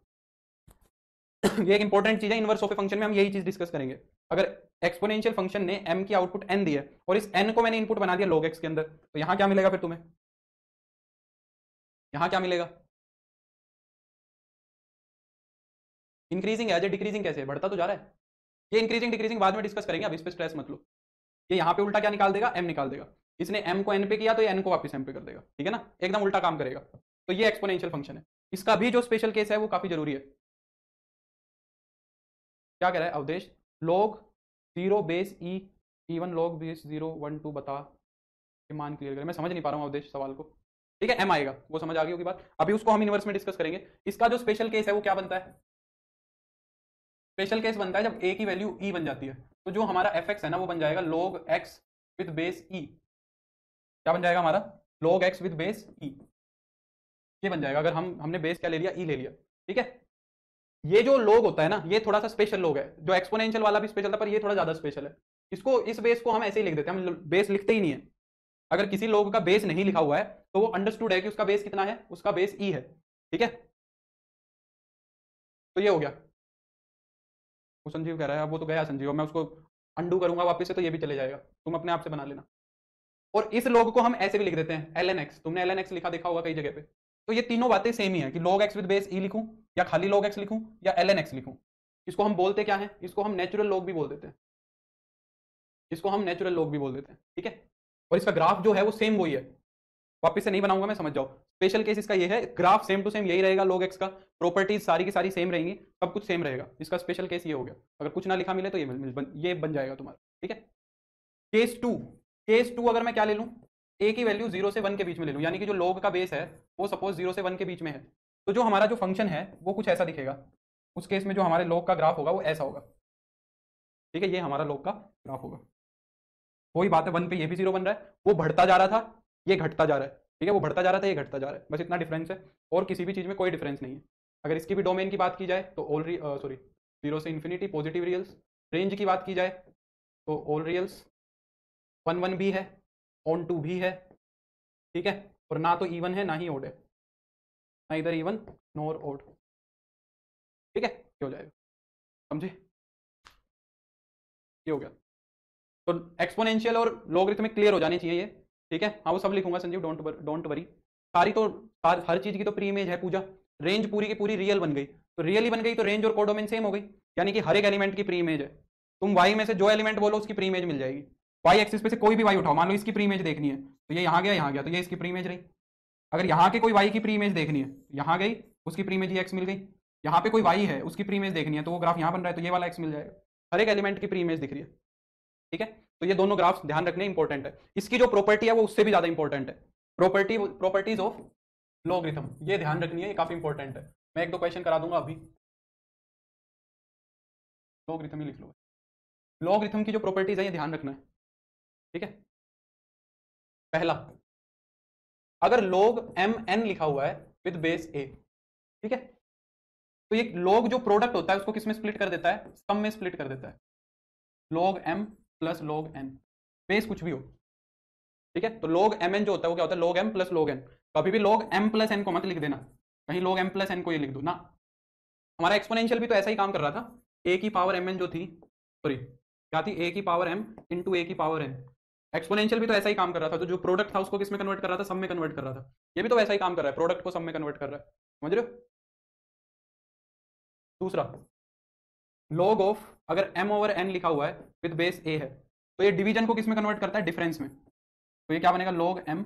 ये एक इंपॉर्टेंट चीज है, इनवर्स ऑफ ए फंक्शन में हम यही चीज डिस्कस करेंगे। अगर एक्सपोनेंशियल फंक्शन ने m की आउटपुट n दी है और इस n को मैंने इनपुट बना दिया log x के अंदर, तो यहाँ क्या मिलेगा फिर तुम्हें, यहाँ क्या मिलेगा, इंक्रीजिंग है, डिक्रीजिंग कैसे, बढ़ता तो जा रहा है। ये इंक्रीजिंग डिक्रीजिंग बाद में डिस्कस करेंगे, अब इस पे स्ट्रेस मत लो। ये यहाँ पे उल्टा क्या निकाल देगा, m निकाल देगा। इसने m को n पे किया तो ये n को वापस m पे कर देगा, ठीक है ना, एकदम उल्टा काम करेगा। तो ये एक्सपोनेंशियल फंक्शन है, इसका भी जो स्पेशल केस है वो काफी जरूरी है। क्या कह रहा है Awadhesh, log 0 base e even log base 0 1 2 बता के मान क्लियर करें। मैं समझ नहीं पा रहा हूँ अवधेश सवाल को, ठीक है, m आएगा, वो समझ आ गई होगी बात। अभी उसको हम इनवर्स में डिस्कस करेंगे। इसका जो स्पेशल केस है वो क्या बनता है, स्पेशल केस बनता है जब a की वैल्यू e बन जाती है, तो जो हमारा fx है ना वो बन जाएगा log x with base e। क्या बन जाएगा हमारा, log x with base e, ये बन जाएगा। अगर हमने बेस क्या ले लिया, e ले लिया, ठीक है। ये जो log होता है ना ये थोड़ा सा स्पेशल log है, जो एक्सपोनेंशियल वाला भी स्पेशल था पर ये थोड़ा ज्यादा स्पेशल है। इसको इस बेस को हम ऐसे ही लिख देते हैं, हम बेस लिखते ही नहीं है। अगर किसी log का बेस नहीं लिखा हुआ है तो वो अंडरस्टूड है कि उसका बेस कितना है, उसका बेस e है, ठीक है। तो ये हो गया। वो संजीव कह रहा है, अब वो तो गया संजीव, मैं उसको अंडू करूंगा वापस से तो ये भी चले जाएगा, तुम अपने आप से बना लेना। और इस log को हम ऐसे भी लिख देते हैं ln x, तुमने ln x लिखा देखा होगा कई जगह पे। तो ये तीनों बातें सेम ही है कि log x with base e लिखूं या खाली log x लिखूं या ln x लिखूं। इसको हम बोलते क्या है, इसको हम नेचुरल लॉग भी बोल देते हैं, इसको हम नेचुरल लॉग भी बोल देते हैं, ठीक है। और इसका ग्राफ जो है वो सेम वही है, वापस से नहीं बनाऊंगा मैं, समझ जाओ। स्पेशल केस इसका ये है, ग्राफ सेम टू सेम यही रहेगा, log x का प्रॉपर्टीज सारी की सारी सेम रहेंगी, सब कुछ सेम रहेगा। इसका स्पेशल केस ये हो गया, अगर कुछ ना लिखा मिले तो ये बन जाएगा तुम्हारा, ठीक है। केस टू अगर मैं क्या ले लूं, a की वैल्यू 0 से 1 के बीच में ले लूं, यानी कि जो log का बेस है वो सपोज 0 से 1 के बीच में है, तो जो हमारा जो फंक्शन है वो कुछ ऐसा दिखेगा। उस केस में जो हमारे log का ग्राफ होगा वो ऐसा होगा, ठीक है। ये हमारा log का ग्राफ होगा। वही बात है, 1 पे ये भी 0 बन रहा है, वो बढ़ता जा रहा था, ये घटता जा रहा है, ठीक है। वो बढ़ता जा रहा था, ये घटता जा रहा है, बस इतना डिफरेंस है, और किसी भी चीज में कोई डिफरेंस नहीं है। अगर इसकी भी डोमेन की बात की जाए तो ऑल सॉरी 0 से इन्फिनिटी पॉजिटिव रियल्स, रेंज की बात की जाए तो ऑल रियल्स, 1 भी है, ऑन 2 भी है, ठीक है। और ना तो इवन है ना ही ओड है, ना इधर इवन नॉर ओड, ठीक है। ये हो जाएगा, समझे, ये हो गया। तो एक्सपोनेंशियल और लॉगरिथमिक क्लियर हो जानी चाहिए ये, ठीक है। हाँ वो सब लिखूंगा संजीव, डोंट वरी। सारी तो हर चीज की तो प्री इमेज है पूजा। रेंज पूरी की पूरी रियल बन गई, तो रियल ही बन गई तो रेंज और कोडोमेन सेम हो गई, यानी कि हर एक एलिमेंट की प्री इमेज है। तुम वाई में से जो एलिमेंट बोलो उसकी प्री इमेज मिल जाएगी। वाई एक्सिस पे से कोई भी वाई उठाओ, मान लो इसकी प्री इमेज देखनी है तो ये यहाँ गया तो ये इसकी प्री इमेज रही। अगर यहाँ के कोई वाई की प्री इमेज देखनी है, यहाँ गई उसकी प्री इमेज ये एक्स मिल गई। यहाँ पे कोई वाई है उसकी प्री इमेज देखनी है तो वो ग्राफ यहाँ बन रहा है तो ये वाला एक्स मिल जाएगा। हर एक एलिमेंट की प्री इमेज दिख रही है, ठीक है। तो ये दोनों ग्राफ्स ध्यान रखने इंपॉर्टेंट है। इसकी जो प्रॉपर्टी है वो उससे भी ज्यादा इंपॉर्टेंट है, प्रॉपर्टीज ऑफ लॉगरिथम, ये ध्यान रखनी है, ये काफी इंपॉर्टेंट है। मैं एक दो क्वेश्चन करा दूंगा अभी, लॉगरिथम ही लिख लो। लॉगरिथम की जो प्रॉपर्टीज है ये ध्यान रखना है, ठीक है। पहला, अगर log mn लिखा हुआ है विद बेस a, ठीक है, तो ये log जो प्रोडक्ट होता है उसको किस में स्प्लिट कर देता है, सम में स्प्लिट कर देता है। log m plus log n, base कुछ भी हो, ठीक है। तो log mn जो होता है वो क्या होता है, log m plus log n। कभी भी log m प्लस n को मत लिख देना, कहीं log m प्लस n को ये लिख दो ना। हमारा एक्सपोनेंशियल भी तो ऐसा ही काम कर रहा था, a की पावर mn जो थी, सॉरी क्या थी, a की पावर m इंटू a की पावर n। एक्सपोनेंशियल भी तो ऐसा ही काम कर रहा था, तो जो प्रोडक्ट था उसको किस में कन्वर्ट कर रहा था, सम में कन्वर्ट कर रहा था। ये भी तो वैसा ही काम कर रहा है, प्रोडक्ट को सम में कन्वर्ट कर रहा है, समझ रहे हो। दूसरा, log ऑफ अगर m ओवर n लिखा हुआ है विद बेस a है तो ये डिवीजन को किस में कन्वर्ट करता है, डिफरेंस में। तो ये क्या बनेगा, log m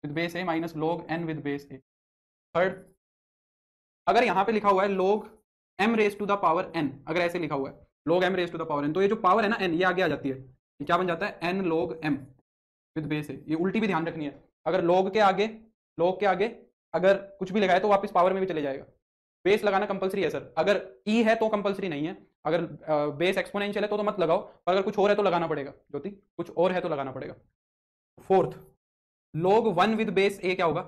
with base a minus log n with base a। Third, अगर यहाँ पे लिखा हुआ है log m raise to the power n, अगर ऐसे लिखा हुआ है log m raise to the power n, तो ये जो पावर है ना n, ये आगे आ जाती है, ये क्या बन जाता है, n log m with base a। ये उल्टी भी ध्यान रखनी है, अगर log के आगे अगर कुछ भी लगाए तो वापस पावर में भी चले जाएगा। बेस लगाना कंपलसरी है सर, अगर ई है तो कंपलसरी नहीं है, अगर बेस एक्सपोनेंशियल है तो मत लगाओ, पर अगर कुछ और है तो लगाना पड़ेगा, ज्योति कुछ और है तो लगाना पड़ेगा। फोर्थ, log 1 विद बेस ए क्या होगा,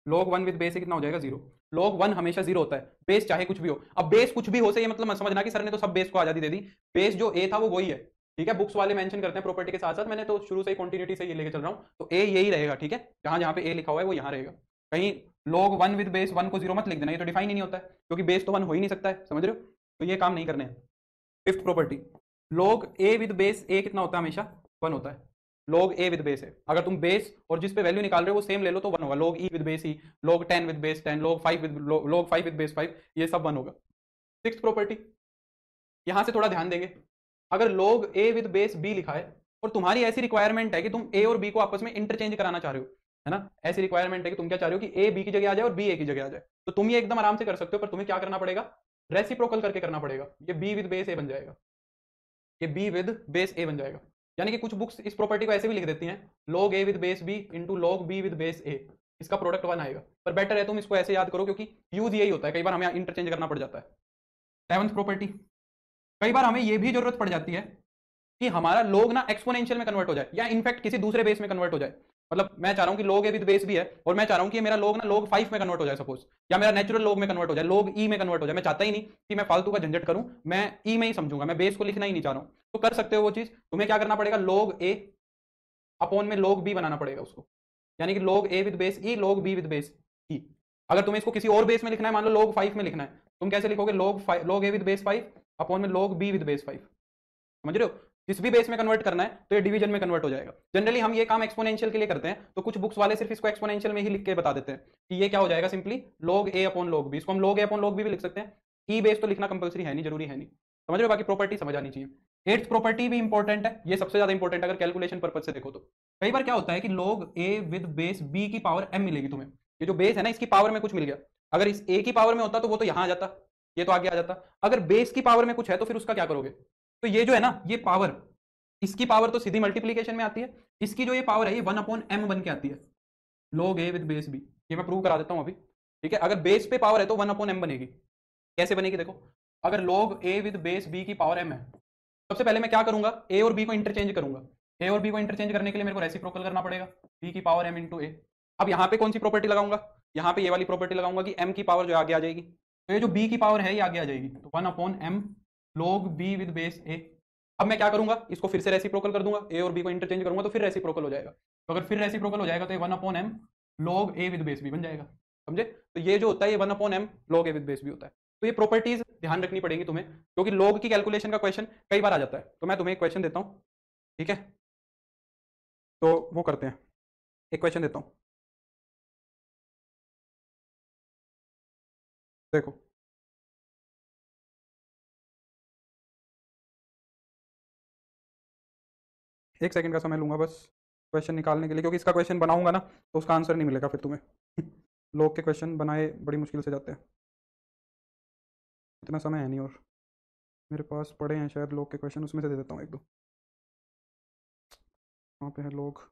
log 1 विद बेस ए कितना हो जाएगा, 0। log 1 हमेशा 0 होता है, बेस चाहे कुछ भी हो। अब बेस कुछ भी हो से ये मतलब मत समझना कि सर ने तो सब बेस को आजादी दे दी, बेस जो ए था वो वही है, ठीक है। बुक्स वाले मेंशन करते हैं प्रॉपर्टी के साथ साथ, मैंने तो शुरू से ही कंटिन्यूटी से ये लेके चल रहा हूँ, तो ए यही रहेगा, ठीक है। जहां जहां पे ए लिखा हुआ है वो यहाँ रहेगा, कहीं log 1 विद बेस 1 को 0 मत लिख देना, ये तो डिफाइन ही नहीं होता है, क्योंकि बेस तो 1 हो ही नहीं सकता है, समझ रहे हो। तो ये काम नहीं करने हैं। Fifth property, log a with base a कितना होता है, हमेशा 1 होता है। log a विद बेस है, अगर तुम बेस और जिस पे वैल्यू निकाल रहे हो वो सेम ले लो तो 1 होगा। log e with base e, log 10 with base 10, log 5 with base 5, ये सब 1 होगा। सिक्स्थ प्रॉपर्टी, यहां से थोड़ा ध्यान देंगे, अगर log a with base b लिखा है और तुम्हारी ऐसी रिक्वायरमेंट है कि तुम a और b को आपस में इंटरचेंज कराना चाह रहे हो, है ना, ऐसी रिक्वायरमेंट है कि तुम क्या चाह रहे हो कि a b की जगह आ जाए और b a की जगह आ जाए, तो तुम ये एकदम आराम से कर सकते हो, पर तुम्हें क्या करना पड़ेगा, रेसिप्रोकल करके करना पड़ेगा। ये b विद बेस a बन जाएगा, ये b विद बेस a बन जाएगा। यानी कि कुछ बुक्स इस प्रॉपर्टी को ऐसे भी लिख देती हैं, log a with base b into log b with base a, इसका प्रोडक्ट 1 आएगा, पर बेटर है तुम इसको ऐसे याद करो, क्योंकि यूज यही होता है, कई बार हमें इंटरचेंज करना पड़ जाता है। सेवंथ प्रॉपर्टी, कई बार हमें यह भी जरूरत पड़ जाती है कि हमारा log ना एक्सपोनेंशियल में कन्वर्ट हो जाए, या इनफैक्ट किसी दूसरे बेस में कन्वर्ट हो जाए। मतलब मैं चाह रहा हूं कि log a विद बेस भी है और मैं चाह रहा हूं कि मेरा log ना log 5 में कन्वर्ट हो जाए सपोज, या मेरा नेचुरल log में कन्वर्ट हो जाए, log e में कन्वर्ट हो जाए। मैं चाहता ही नहीं कि मैं फालतू का झंझट करूं, मैं e में ही समझूंगा, मैं बेस को लिखना ही नहीं चाह रहा हूं। तो कर सकते हो वो चीज, तुम्हें क्या करना पड़ेगा, log a अपॉन में log b बनाना पड़ेगा उसको, यानी कि log a with base e, log b with base e। अगर तुम्हें इसको किसी और बेस में लिखना है, मान लो log 5 में लिखना है, तुम कैसे लिखोगे, log a with base 5 upon में log b विद बेस 5, समझ रहे हो। जिस भी बेस में कन्वर्ट करना है तो ये डिवीजन में कन्वर्ट हो जाएगा। जनरली हम ये काम एक्सपोनेंशियल के लिए करते हैं, तो कुछ बुक्स वाले सिर्फ इसको एक्सपोनेंशियल में ही लिख के बता देते हैं कि ये क्या हो जाएगा, simply log a upon log b। इसको हम log a upon log b भी लिख सकते हैं। ई बेस तो लिखना कंपलसरी है नहीं, जरूरी है नहीं, समझ रहे हो। बाकी प्रॉपर्टी समझ आनी चाहिए। एट्थ प्रॉपर्टी भी इंपॉर्टेंट है, ये सबसे ज्यादा इंपॉर्टेंट है अगर कैलकुलेशन पर्पज से देखो तो। कई बार क्या होता है कि log a with base b की पावर m मिलेगी तुम्हें। ये जो बेस है ना, इसकी पावर में कुछ मिल गया। अगर इस a की पावर में होता तो वो तो यहां आ जाता, ये तो आगे आ जाता। अगर बेस की पावर में कुछ है तो फिर उसका क्या करोगे? तो ये जो है ना, ये पावर, इसकी पावर तो सीधी मल्टीप्लीकेशन में आती है, इसकी जो ये पावर है ये 1 अपॉन m बन के आती है, log a with base b। ये मैं प्रूव करा देता हूं अभी, ठीक है। अगर बेस पे पावर है तो 1 अपॉन m बनेगी। कैसे बनेगी देखो, अगर log a with base b की पावर m है, सबसे पहले मैं क्या करूंगा, a और b को इंटरचेंज करूंगा। a और b को इंटरचेंज करने के लिए मेरे को रेसिप्रोकल करना पड़ेगा, b की पावर m इंटू a। अब यहाँ पे कौन सी प्रॉपर्टी लगाऊंगा, यहाँ पे ये वाली प्रॉपर्टी लगाऊंगा कि m की पावर जो आगे आ जाएगी, तो ये जो b की पावर है ये आगे आ जाएगी, तो 1 upon m log b with base a। अब मैं क्या करूंगा, इसको फिर से रेसिप्रोकल कर दूंगा, ए और बी को इंटरचेंज करूंगा तो फिर रेसिप्रोकल हो जाएगा। तो अगर फिर रेसिप्रोकल हो जाएगा तो ये 1 upon m log a with base b बन जाएगा, समझे। तो ये जो होता है ये 1 upon m log a with base b होता है। तो ये प्रॉपर्टीज ध्यान रखनी पड़ेगी तुम्हें, क्योंकि log की कैलकुलेशन का क्वेश्चन कई बार आ जाता है। तो मैं तुम्हें एक क्वेश्चन देता हूँ, ठीक है, तो वो करते हैं, एक क्वेश्चन देता हूँ, देखो। एक सेकंड का समय लूंगा बस क्वेश्चन निकालने के लिए, क्योंकि इसका क्वेश्चन बनाऊंगा ना तो उसका आंसर नहीं मिलेगा फिर तुम्हें। लोग के क्वेश्चन बनाए बड़ी मुश्किल से जाते हैं, इतना समय है नहीं, और मेरे पास पड़े हैं शायद लोग के क्वेश्चन, उसमें से दे देता हूँ एक दो। वहाँ पे है लोग,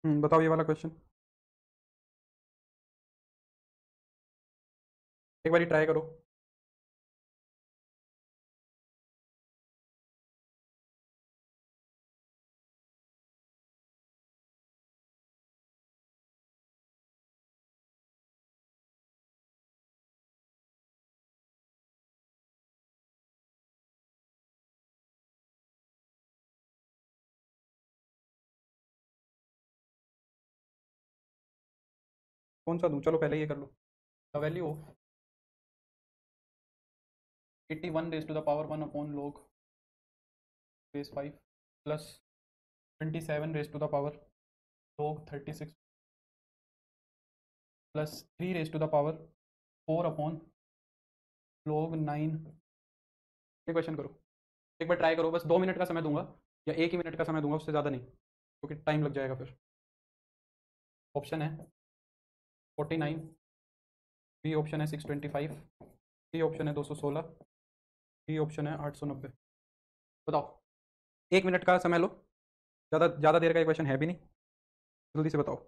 बताओ ये वाला क्वेश्चन एक बार ट्राई करो। कौन सा दूँ, चलो पहले ये कर लो। The value of 81 raise to the power 1 upon log base 5 plus 27 raise to the power log 36 plus 3 raise to the power 4 upon log 9। ये क्वेश्चन करो, एक बार ट्राई करो, बस 2 मिनट का समय दूंगा या 1 ही मिनट का समय दूंगा, उससे ज़्यादा नहीं, क्योंकि टाइम लग जाएगा फिर। ऑप्शन है 49, बी ऑप्शन है 625, सी ऑप्शन है 216, डी ऑप्शन है 890। बताओ, 1 मिनट का समय लो, ज़्यादा देर का ये क्वेश्चन है भी नहीं, जल्दी से बताओ।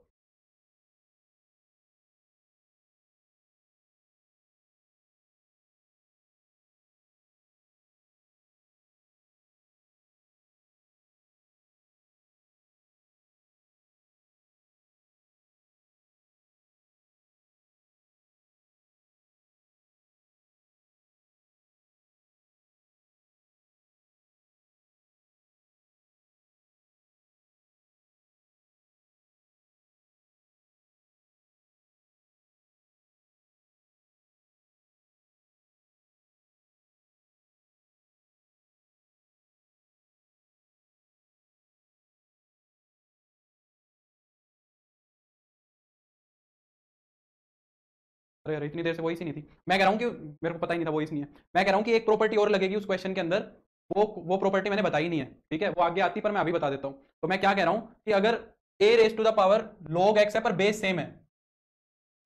अरे यार इतनी देर से वॉइस ही नहीं थी। मैं कह रहा हूँ कि मेरे को पता ही नहीं था वॉइस नहीं है। मैं कह रहा हूँ कि एक प्रॉपर्टी और लगेगी उस क्वेश्चन के अंदर, वो प्रॉपर्टी मैंने बताई नहीं है, ठीक है, वो आगे आती, पर मैं अभी बता देता हूँ। तो मैं क्या कह रहा हूँ कि अगर a raise to the power log x है पर बेस सेम है,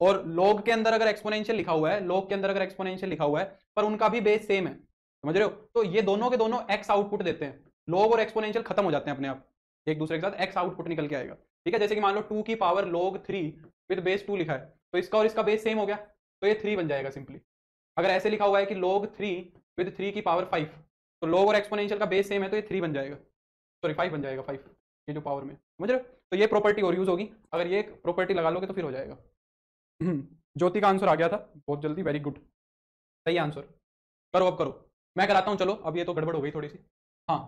और log के अंदर अगर एक्सपोनेंशियल लिखा हुआ है, log के अंदर अगर एक्सपोनेंशियल लिखा हुआ है पर उनका भी बेस सेम है, समझ रहे हो, तो ये दोनों के दोनों x आउटपुट देते हैं। log और एक्सपोनेंशियल खत्म हो जाते हैं अपने आप, एक दूसरे के साथ x आउटपुट निकल के आएगा, ठीक है। जैसे कि मान लो 2 की पावर log 3 विद बेस 2 लिखा है, तो इसका और इसका बेस सेम हो गया, तो ये 3 बन जाएगा सिंपली। अगर ऐसे लिखा हुआ है कि log 3 विद 3 की पावर 5, तो log और एक्सपोनेंशियल का बेस सेम है तो ये 3 बन जाएगा, सॉरी 5 बन जाएगा, 5 ये जो पावर में, समझ रहे हो? तो ये प्रॉपर्टी और यूज होगी, अगर ये प्रॉपर्टी लगा लोगे तो फिर हो जाएगा। ज्योति का आंसर आ गया था बहुत जल्दी, वेरी गुड, सही आंसर। करो अब करो, मैं कराता हूँ, चलो अब ये तो गड़बड़ हो गई थोड़ी सी। हाँ,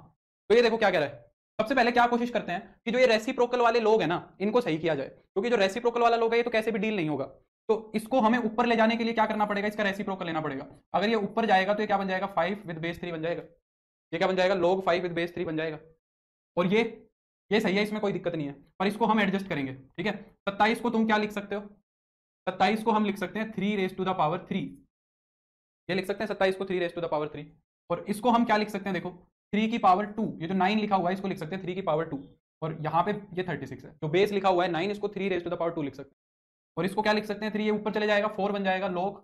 तो ये देखो क्या कह रहा है। सबसे पहले क्या कोशिश करते हैं कि जो ये रेसिप्रोकल वाले लोग हैं ना, इनको सही किया जाए, क्योंकि जो रेसिप्रोकल वाला लोग है ये तो कैसे भी डील नहीं होगा। तो इसको हमें ऊपर ले जाने के लिए क्या करना पड़ेगा, इसका रेसिप्रोकल लेना पड़ेगा। अगर ये ऊपर जाएगा तो ये क्या बन जाएगा, 5 विद बेस 3 बन जाएगा। ये क्या बन जाएगा, log 5 विद बेस 3 बन जाएगा। और ये सही है, इसमें कोई दिक्कत नहीं है, पर इसको हम एडजस्ट करेंगे, ठीक है। 27 को तुम क्या लिख सकते हो, 27 को हम लिख सकते हैं 3 रेज टू द पावर 3, ये लिख सकते हैं 27 को 3 रेज टू द पावर 3। और इसको हम क्या लिख सकते हैं, देखो 3 की पावर 2, ये जो 9 लिखा हुआ है इसको लिख सकते हैं 3 की पावर 2, और यहाँ पे ये 36 है, जो बेस लिखा हुआ है 9, इसको 3 रेज टू द पावर 2 लिख सकते हैं। और इसको क्या लिख सकते हैं, 3 ये ऊपर चले जाएगा 4 बन जाएगा, log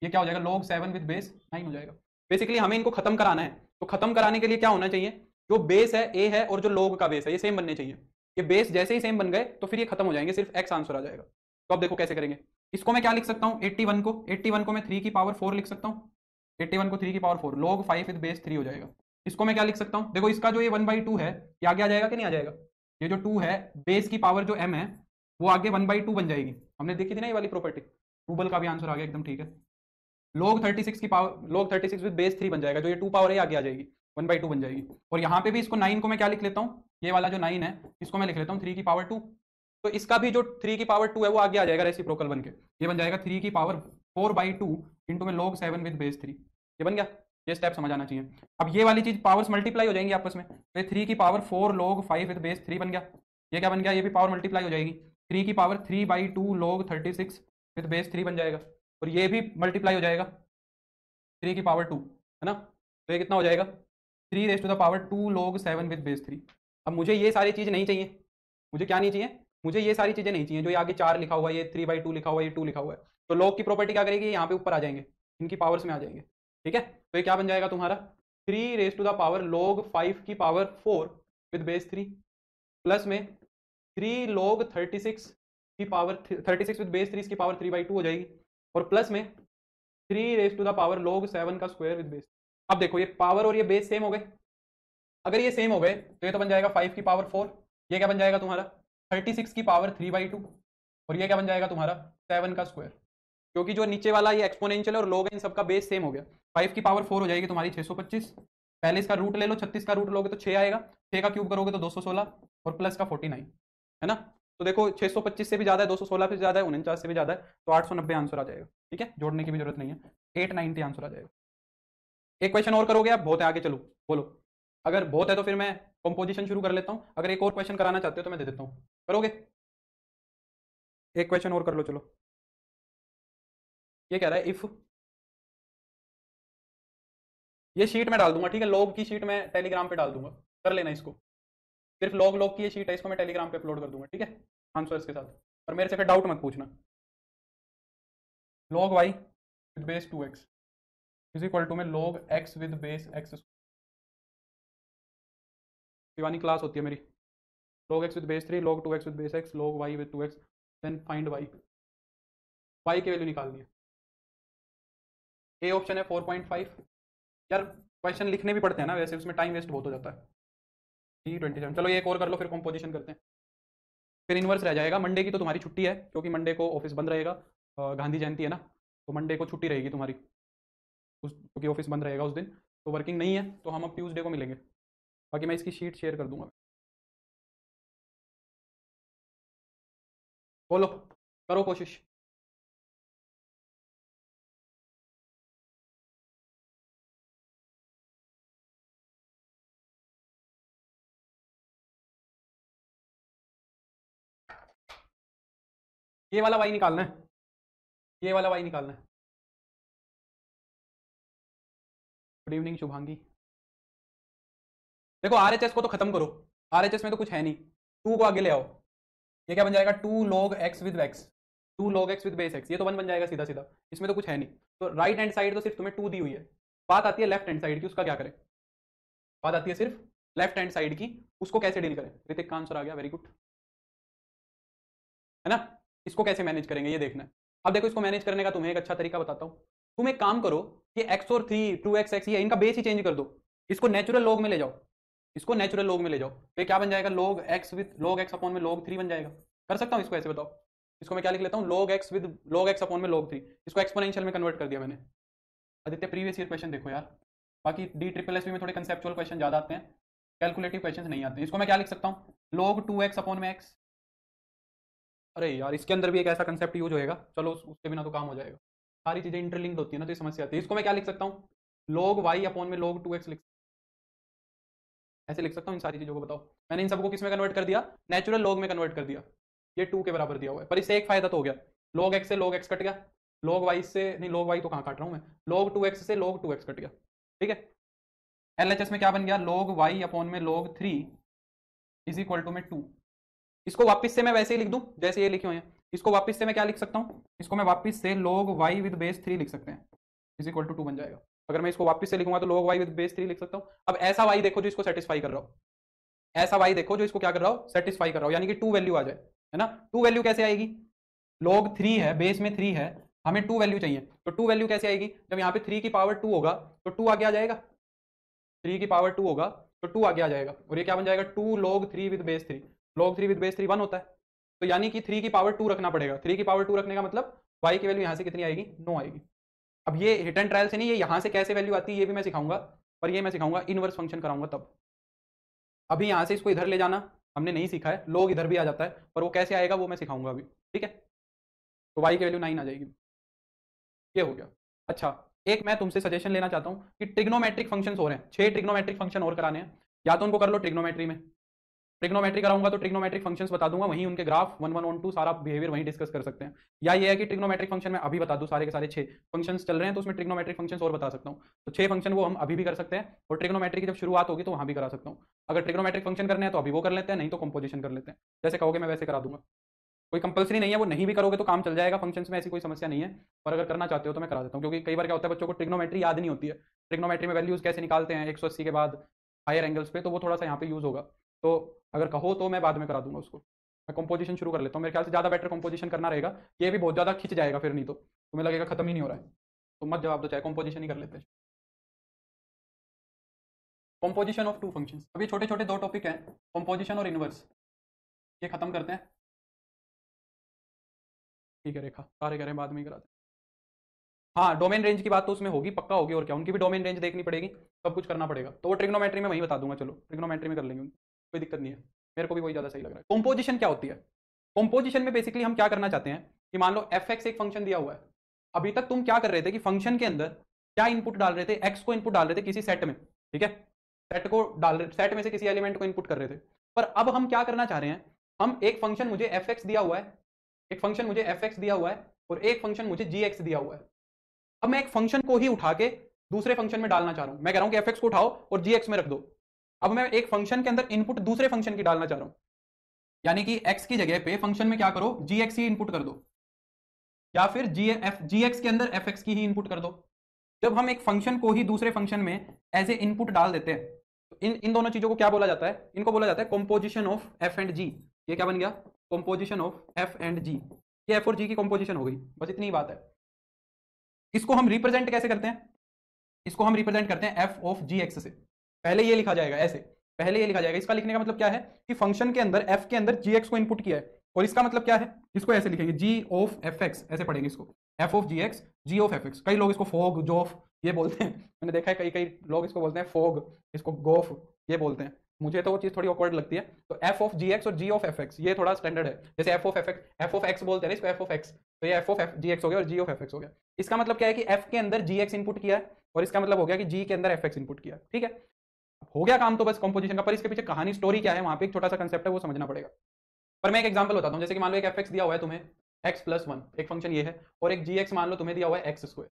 ये क्या हो जाएगा, log 7 विद बेस 9 हो जाएगा। बेसिकली हमें इनको खत्म कराना है, तो खत्म कराने के लिए क्या होना चाहिए, जो बेस है a है और जो log का बेस है ये सेम बनने चाहिए। ये बेस जैसे ही सेम बन गए तो फिर ये खत्म हो जाएंगे, सिर्फ x आंसर आ जाएगा। तो अब देखो कैसे करेंगे, इसको मैं क्या लिख सकता हूँ, 81 को मैं 3 की पावर 4 लिख सकता हूँ, 81 को 3 की पावर 4, log 5 विद बेस 3 हो जाएगा। इसको मैं क्या लिख सकता हूँ, देखो इसका जो ये 1/2 है ये आगे आ जाएगा कि नहीं आ जाएगा, ये जो 2 है बेस की पावर जो m है वो आगे 1/2 बन जाएगी, हमने देखी थी ना ये वाली प्रॉपर्टी। रूबल का भी आंसर आ गया एकदम ठीक है। log 36 की पावर, log 36 विद बेस 3 बन जाएगा, जो ये 2 पावर है आगे आ जाएगी 1/2 बन जाएगी। और यहाँ पे भी इसको 9 को मैं क्या लिख लेता हूँ, ये वाला जो 9 है इसको मैं लिख लेता हूँ 3 की पावर 2, तो इसका भी जो 3 की पावर 2 है वो आगे आ जाएगा रेसिप्रोकल बन के, ये बन जाएगा 3 की पावर 4/2 इंटू में log 7 विद बेस 3, ये बन गया। ये स्टेप समझ आना चाहिए। अब ये वाली चीज पावर्स मल्टीप्लाई हो जाएंगी आपस में, तो 3 की पावर 4 log 5 विद बेस 3 बन गया, ये क्या बन गया, ये भी पावर मल्टीप्लाई हो जाएगी, 3 की पावर 3/2 log 36 विद बेस 3 बन जाएगा, और ये भी मल्टीप्लाई हो जाएगा 3 की पावर 2, है ना। तो ये कितना हो जाएगा, 3 raise to the power 2 log 7 with base 3। अब मुझे ये सारी चीज़ नहीं चाहिए, मुझे क्या नहीं चाहिए, मुझे ये सारी चीज़ें नहीं चाहिए, जो ये आगे 4 लिखा हुआ है, ये 3/2 लिखा हुआ है, ये 2 लिखा हुआ है। तो log की प्रॉपर्टी क्या करेगी, यहाँ पे ऊपर आ जाएंगे, इनकी पावर्स में आ जाएंगे, ठीक है। तो ये क्या बन जाएगा तुम्हारा, 3 raise to the power log 5 की पावर 4 विद बेस 3, प्लस में 3 log 36 की पावर 36 विद बेस 3 की पावर 3/2 हो जाएगी, और प्लस में 3 raise to the power log 7 का स्क्वायर विद बेस। अब देखो ये पावर और ये बेस सेम हो गए, अगर ये सेम हो गए तो ये तो बन जाएगा 5 की पावर 4, ये क्या बन जाएगा तुम्हारा 36 की पावर 3/2, और ये क्या बन जाएगा तुम्हारा 7 का स्क्वायर, क्योंकि जो नीचे वाला ये एक्सपोनेंशियल और log इन सबका बेस सेम हो गया। 5 की पावर 4 हो जाएगी तुम्हारी 625, पहले इसका रूट ले लो, 36 का रूट लोगे तो 6 आएगा, 6 का क्यूब करोगे तो 216, और प्लस का 49, है ना। तो देखो 625 से भी ज्यादा है, 216 से ज्यादा है, 49 से भी ज्यादा है, तो 890 आंसर आ जाएगा, ठीक है, जोड़ने की भी जरूरत नहीं है, 890 आंसर आ जाएगा। एक क्वेश्चन और करोगे आप, बहुत है आगे, चलो बोलो। अगर बहुत है तो फिर मैं कंपोजिशन शुरू कर लेता हूँ, अगर एक और क्वेश्चन कराना चाहते हो तो मैं दे देता हूँ, करोगे? एक क्वेश्चन और कर लो चलो। ये कह रहा है इफ, ये शीट में डाल दूंगा, ठीक है, लॉग की शीट में टेलीग्राम पे डाल दूंगा, कर लेना इसको, सिर्फ लॉग की ये शीट है, इसको मैं टेलीग्राम पे अपलोड कर दूंगा, ठीक है, आंसर्स के साथ। और मेरे से फिर डाउट मत पूछना। log y with base 2x is equal to में log x with base x, Shivani class होती है मेरी। log x with base 3, log 2x with base x, log y with 2x, then find y, y की value निकालनी है। A option है 4.5। यार question लिखने भी पड़ते हैं ना वैसे, उसमें टाइम वेस्ट बहुत हो जाता है। T27, चलो ये एक और कर लो फिर कंपोजिशन करते हैं, फिर इनवर्स रह जाएगा। मंडे की तो तुम्हारी छुट्टी है, क्योंकि मंडे को ऑफिस बंद रहेगा, गांधी जयंती है ना, तो मंडे को छुट्टी रहेगी तुम्हारी, क्योंकि ऑफिस बंद रहेगा उस दिन, तो वर्किंग नहीं है, तो हम अब ट्यूसडे को मिलेंगे। बाकी मैं इसकी शीट शेयर कर दूंगा। बोलो, करो कोशिश। ये वाला वाई निकालना है, ये वाला वाई निकालना है। Good evening Shubhangi. देखो आरएचएस को तो खत्म करो, आरएचएस में तो कुछ है नहीं, 2 को आगे ले आओ, ये क्या बन जाएगा 2 log x with x, 2 log x with base x, ये तो 1 बन जाएगा सीधा सीधा, इसमें तो कुछ है नहीं। तो राइट हैंड साइड तो सिर्फ तुम्हें 2 दी हुई है, बात आती है लेफ्ट हैंड साइड की, उसका क्या करें, बात आती है सिर्फ लेफ्ट हैंड साइड की, उसको कैसे डील करें। ऋतिक का आंसर आ गया, वेरी गुड, है ना। इसको कैसे मैनेज करेंगे ये देखना है। अब देखो इसको मैनेज करने का तुम्हें एक अच्छा तरीका बताता हूँ, तुम एक काम करो, ये x और 3 2x x ये इनका बेस ही चेंज कर दो, इसको नेचुरल लॉग में ले जाओ, इसको नेचुरल लॉग में ले जाओ, तो क्या बन जाएगा, log x with log x upon में log 3 बन जाएगा। कर सकता हूँ इसको ऐसे, बताओ इसको मैं क्या लिख लेता हूँ, log x with log x upon में log 3, इसको एक्सपोनेंशियल में कन्वर्ट कर दिया मैंने। आदित्य प्रीवियस ईयर क्वेश्चन देखो यार, बाकी DSSS में थोड़े कंसेप्चुअल क्वेश्चन ज्यादा आते हैं, कैलकुलेटिव क्वेश्चन नहीं आते। इसको मैं क्या लिख सकता हूँ, log 2x अपॉन में x। अरे यार इसके अंदर भी एक ऐसा कंसेप्ट यूज होएगा, चलो उसके बिना तो काम हो जाएगा, सारी चीजें इंटरलिंक्ड होती है ना, तो ये समस्या आती है। इसको मैं क्या लिख सकता हूँ, log y अपॉन में log 2x लिख, ऐसे लिख सकता हूँ इन सारी चीजों को। बताओ मैंने इन सबको किस में कन्वर्ट कर दिया, नेचुरल लॉग में कन्वर्ट कर दिया, ये 2 के बराबर दिया हुआ है। पर इससे एक फायदा तो हो गया, log x से log x कट गया, log y से नहीं, log y तो कहाँ काट रहा हूँ मैं, log 2x से log 2x कट गया, ठीक है। LHS में क्या बन गया, log y अपॉन में log 3 इज इक्वल टू में 2। इसको वापस से मैं वैसे ही लिख दूं जैसे ये लिखे हुए हैं, इसको वापस से मैं क्या लिख सकता हूँ, इसको मैं वापस से log y विद बेस 3 लिख सकते हैं, इज इक्वल टू 2 बन जाएगा। अगर मैं इसको वापस से लिखूंगा तो log y विद बेस 3 लिख सकता हूँ। अब ऐसा y देखो जो इसको सेटिस्फाई कर रहा हो, ऐसा y देखो जो इसको क्या कर रहा हो, सेटिस्फाई कर रहा हो, यानी कि 2 वैल्यू आ जाए, है ना। 2 वैल्यू कैसे आएगी, log 3 है, बेस में 3 है, हमें 2 वैल्यू चाहिए, तो 2 वैल्यू कैसे आएगी, जब यहाँ पे 3 की पावर 2 होगा तो 2 आगे आ जाएगा, 3 की पावर 2 होगा तो 2 आगे आ जाएगा, और ये क्या बन जाएगा, 2 log 3 with base 3, log 3 with base 3 1 होता है, तो यानी कि 3 की पावर 2 रखना पड़ेगा। 3 की पावर 2 रखने का मतलब y की वैल्यू यहाँ से कितनी आएगी, 9 आएगी। अब ये हिट एंड ट्रायल से नहीं, ये यहाँ से कैसे वैल्यू आती है ये भी मैं सिखाऊंगा, पर ये मैं सिखाऊंगा इनवर्स फंक्शन कराऊंगा तब। अभी यहाँ से इसको इधर ले जाना हमने नहीं सीखा है, लोग इधर भी आ जाता है, पर वो कैसे आएगा वो मैं सिखाऊंगा अभी, ठीक है। तो y की वैल्यू 9 आ जाएगी, ये हो गया। अच्छा एक मैं तुमसे सजेशन लेना चाहता हूँ कि ट्रिग्नोमेट्रिक फंक्शंस हो रहे हैं, 6 ट्रिग्नोमेट्रिक फंक्शन और कराने हैं, या तो उनको कर लो ट्रिग्नोमेट्री में, ट्रिग्नोमेट्री कराऊंगा तो ट्रिग्नोमेट्रिक फंक्शंस बता दूंगा, वहीं उनके ग्राफ 1 1 1 2 सारा बिहेवियर वहीं डिस्कस कर सकते हैं। या ये है कि ट्रिग्नोमेट्रिक फंक्शन में अभी बता दूं, सारे के सारे 6 फंक्शंस चल रहे हैं तो उसमें ट्रिग्नोमेट्रिक फंक्शंस और बता सकता हूं, तो 6 फंक्शन वो हम अभी भी कर सकते हैं, और ट्रिग्नोमेट्री की जब शुरुआत होगी तो वहां भी करा सकता हूं। अगर ट्रिग्नोमेट्रिक फंक्शन करने हैं तो अभी वो कर लेते हैं, नहीं तो कंपोजिशन कर लेते हैं, जैसे कहोगे मैं वैसे करा दूंगा, कोई कंपल्सरी नहीं है, वो नहीं भी करोगे तो काम चल जाएगा, फंक्शंस में ऐसी कोई समस्या नहीं है, पर अगर करना चाहते हो तो मैं करा देता हूँ, क्योंकि कई बार क्या होता है बच्चों को ट्रिग्नोमेट्री याद नहीं होती है, ट्रिग्नोमेट्री में वैल्यूज कैसे निकालते हैं 180 के बाद हायर एंगल्स पे, तो वो थोड़ा सा यहाँ पे यूज होगा, तो अगर कहो तो मैं बाद में करा दूंगा उसको। मैं कंपोजिशन शुरू कर लेता हूँ, मेरे ख्याल से ज़्यादा बेटर कंपोजिशन करना रहेगा, ये भी बहुत ज़्यादा खिंच जाएगा फिर, नहीं तो तुम्हें लगेगा खत्म ही नहीं हो रहा है, तो मत जवाब दो, चाहे कंपोजिशन ही कर लेते हैं। कंपोजिशन ऑफ टू फंक्शंस, अभी छोटे छोटे 2 टॉपिक हैं, कंपोजिशन और इनवर्स, ये खत्म करते हैं, ठीक है रेखा, सारे कह रहे हैं बाद में ही कराते हैं। हाँ डोमेन रेंज की बात तो उसमें होगी, पक्का होगी, और क्या उनकी भी डोमेन रेंज देखनी पड़ेगी, सब कुछ करना पड़ेगा, तो वो ट्रिग्नोमेट्री में वहीं बता दूंगा, चलो ट्रिग्नोमेट्री में कर लेंगे, कोई दिक्कत नहीं है, मेरे को भी वही ज़्यादा सही लग रहा है। कंपोजिशन क्या होती है, कंपोजिशन में बेसिकली हम क्या करना चाहते हैं कि मान लो f(x) एक फंक्शन दिया हुआ है, अभी तक तुम क्या कर रहे थे कि फंक्शन के अंदर क्या इनपुट डाल रहे थे, x को इनपुट डाल रहे थे किसी सेट में, ठीक है, सेट को डाल रहे, सेट में से किसी एलिमेंट को इनपुट कर रहे थे, पर अब हम क्या करना चाह रहे हैं, हम एक फंक्शन मुझे f(x) दिया हुआ है, एक फंक्शन मुझे f(x) दिया हुआ है, और एक फंक्शन मुझे g(x) दिया हुआ है, अब मैं एक फंक्शन को ही उठा के दूसरे फंक्शन में डालना चाह रहा हूं, मैं कह रहा हूं कि f(x) को उठाओ और g(x) में रख दो, अब मैं एक फंक्शन के अंदर इनपुट दूसरे फंक्शन की डालना चाह रहा हूं, यानी कि x की जगह पे फंक्शन में क्या करो, gx ही इनपुट कर दो, या फिर gx के अंदर fx की ही इनपुट कर दो। जब हम एक फंक्शन को ही दूसरे फंक्शन में एज ए इनपुट डाल देते हैं तो इन दोनों चीजों को क्या बोला जाता है, इनको बोला जाता है composition of f and g। ये क्या बन गया, composition of f and g, ये f और g की कंपोजिशन हो गई, बस इतनी ही बात है। इसको हम रिप्रेजेंट कैसे करते हैं, इसको हम रिप्रेजेंट करते हैं f ऑफ gx से, पहले ये लिखा जाएगा ऐसे, पहले ये लिखा जाएगा, इसका लिखने का मतलब क्या है कि फंक्शन के अंदर f के अंदर gx को इनपुट किया है, और इसका मतलब क्या है, इसको ऐसे लिखेंगे g ऑफ fx, ऐसे पढ़ेंगे इसको, f of gx g of fx, कई लोग इसको फोग जोफ ये बोलते हैं, मैंने देखा है कई कई लोग इसको बोलते हैं फोग, इसको गोफ ये बोलते हैं, मुझे तो वो चीज थोड़ी ऑकवर्ड लगती है, तो f ऑफ gx और g ऑफ fx ये थोड़ा स्टैंडर्ड है, जैसे f ऑफ x बोलते हैं इसको f ऑफ x, तो ये f ऑफ gx हो गया और g ऑफ fx हो गया, इसका मतलब क्या है कि f के अंदर gx इनपुट किया है, और इसका मतलब हो गया कि g के अंदर fx इनपुट किया, ठीक है, हो गया काम तो बस कंपोजिशन का, पर इसके पीछे कहानी स्टोरी क्या है, वहां पे एक छोटा सा कंसेप्ट है वो समझना पड़ेगा। पर मैं एक एग्जांपल बताता हूं, जैसे कि मान लो एक fx दिया हुआ है तुम्हें x प्लस 1, एक फंक्शन ये है, और एक gx मान लो तुम्हें दिया हुआ है x स्क्वायर,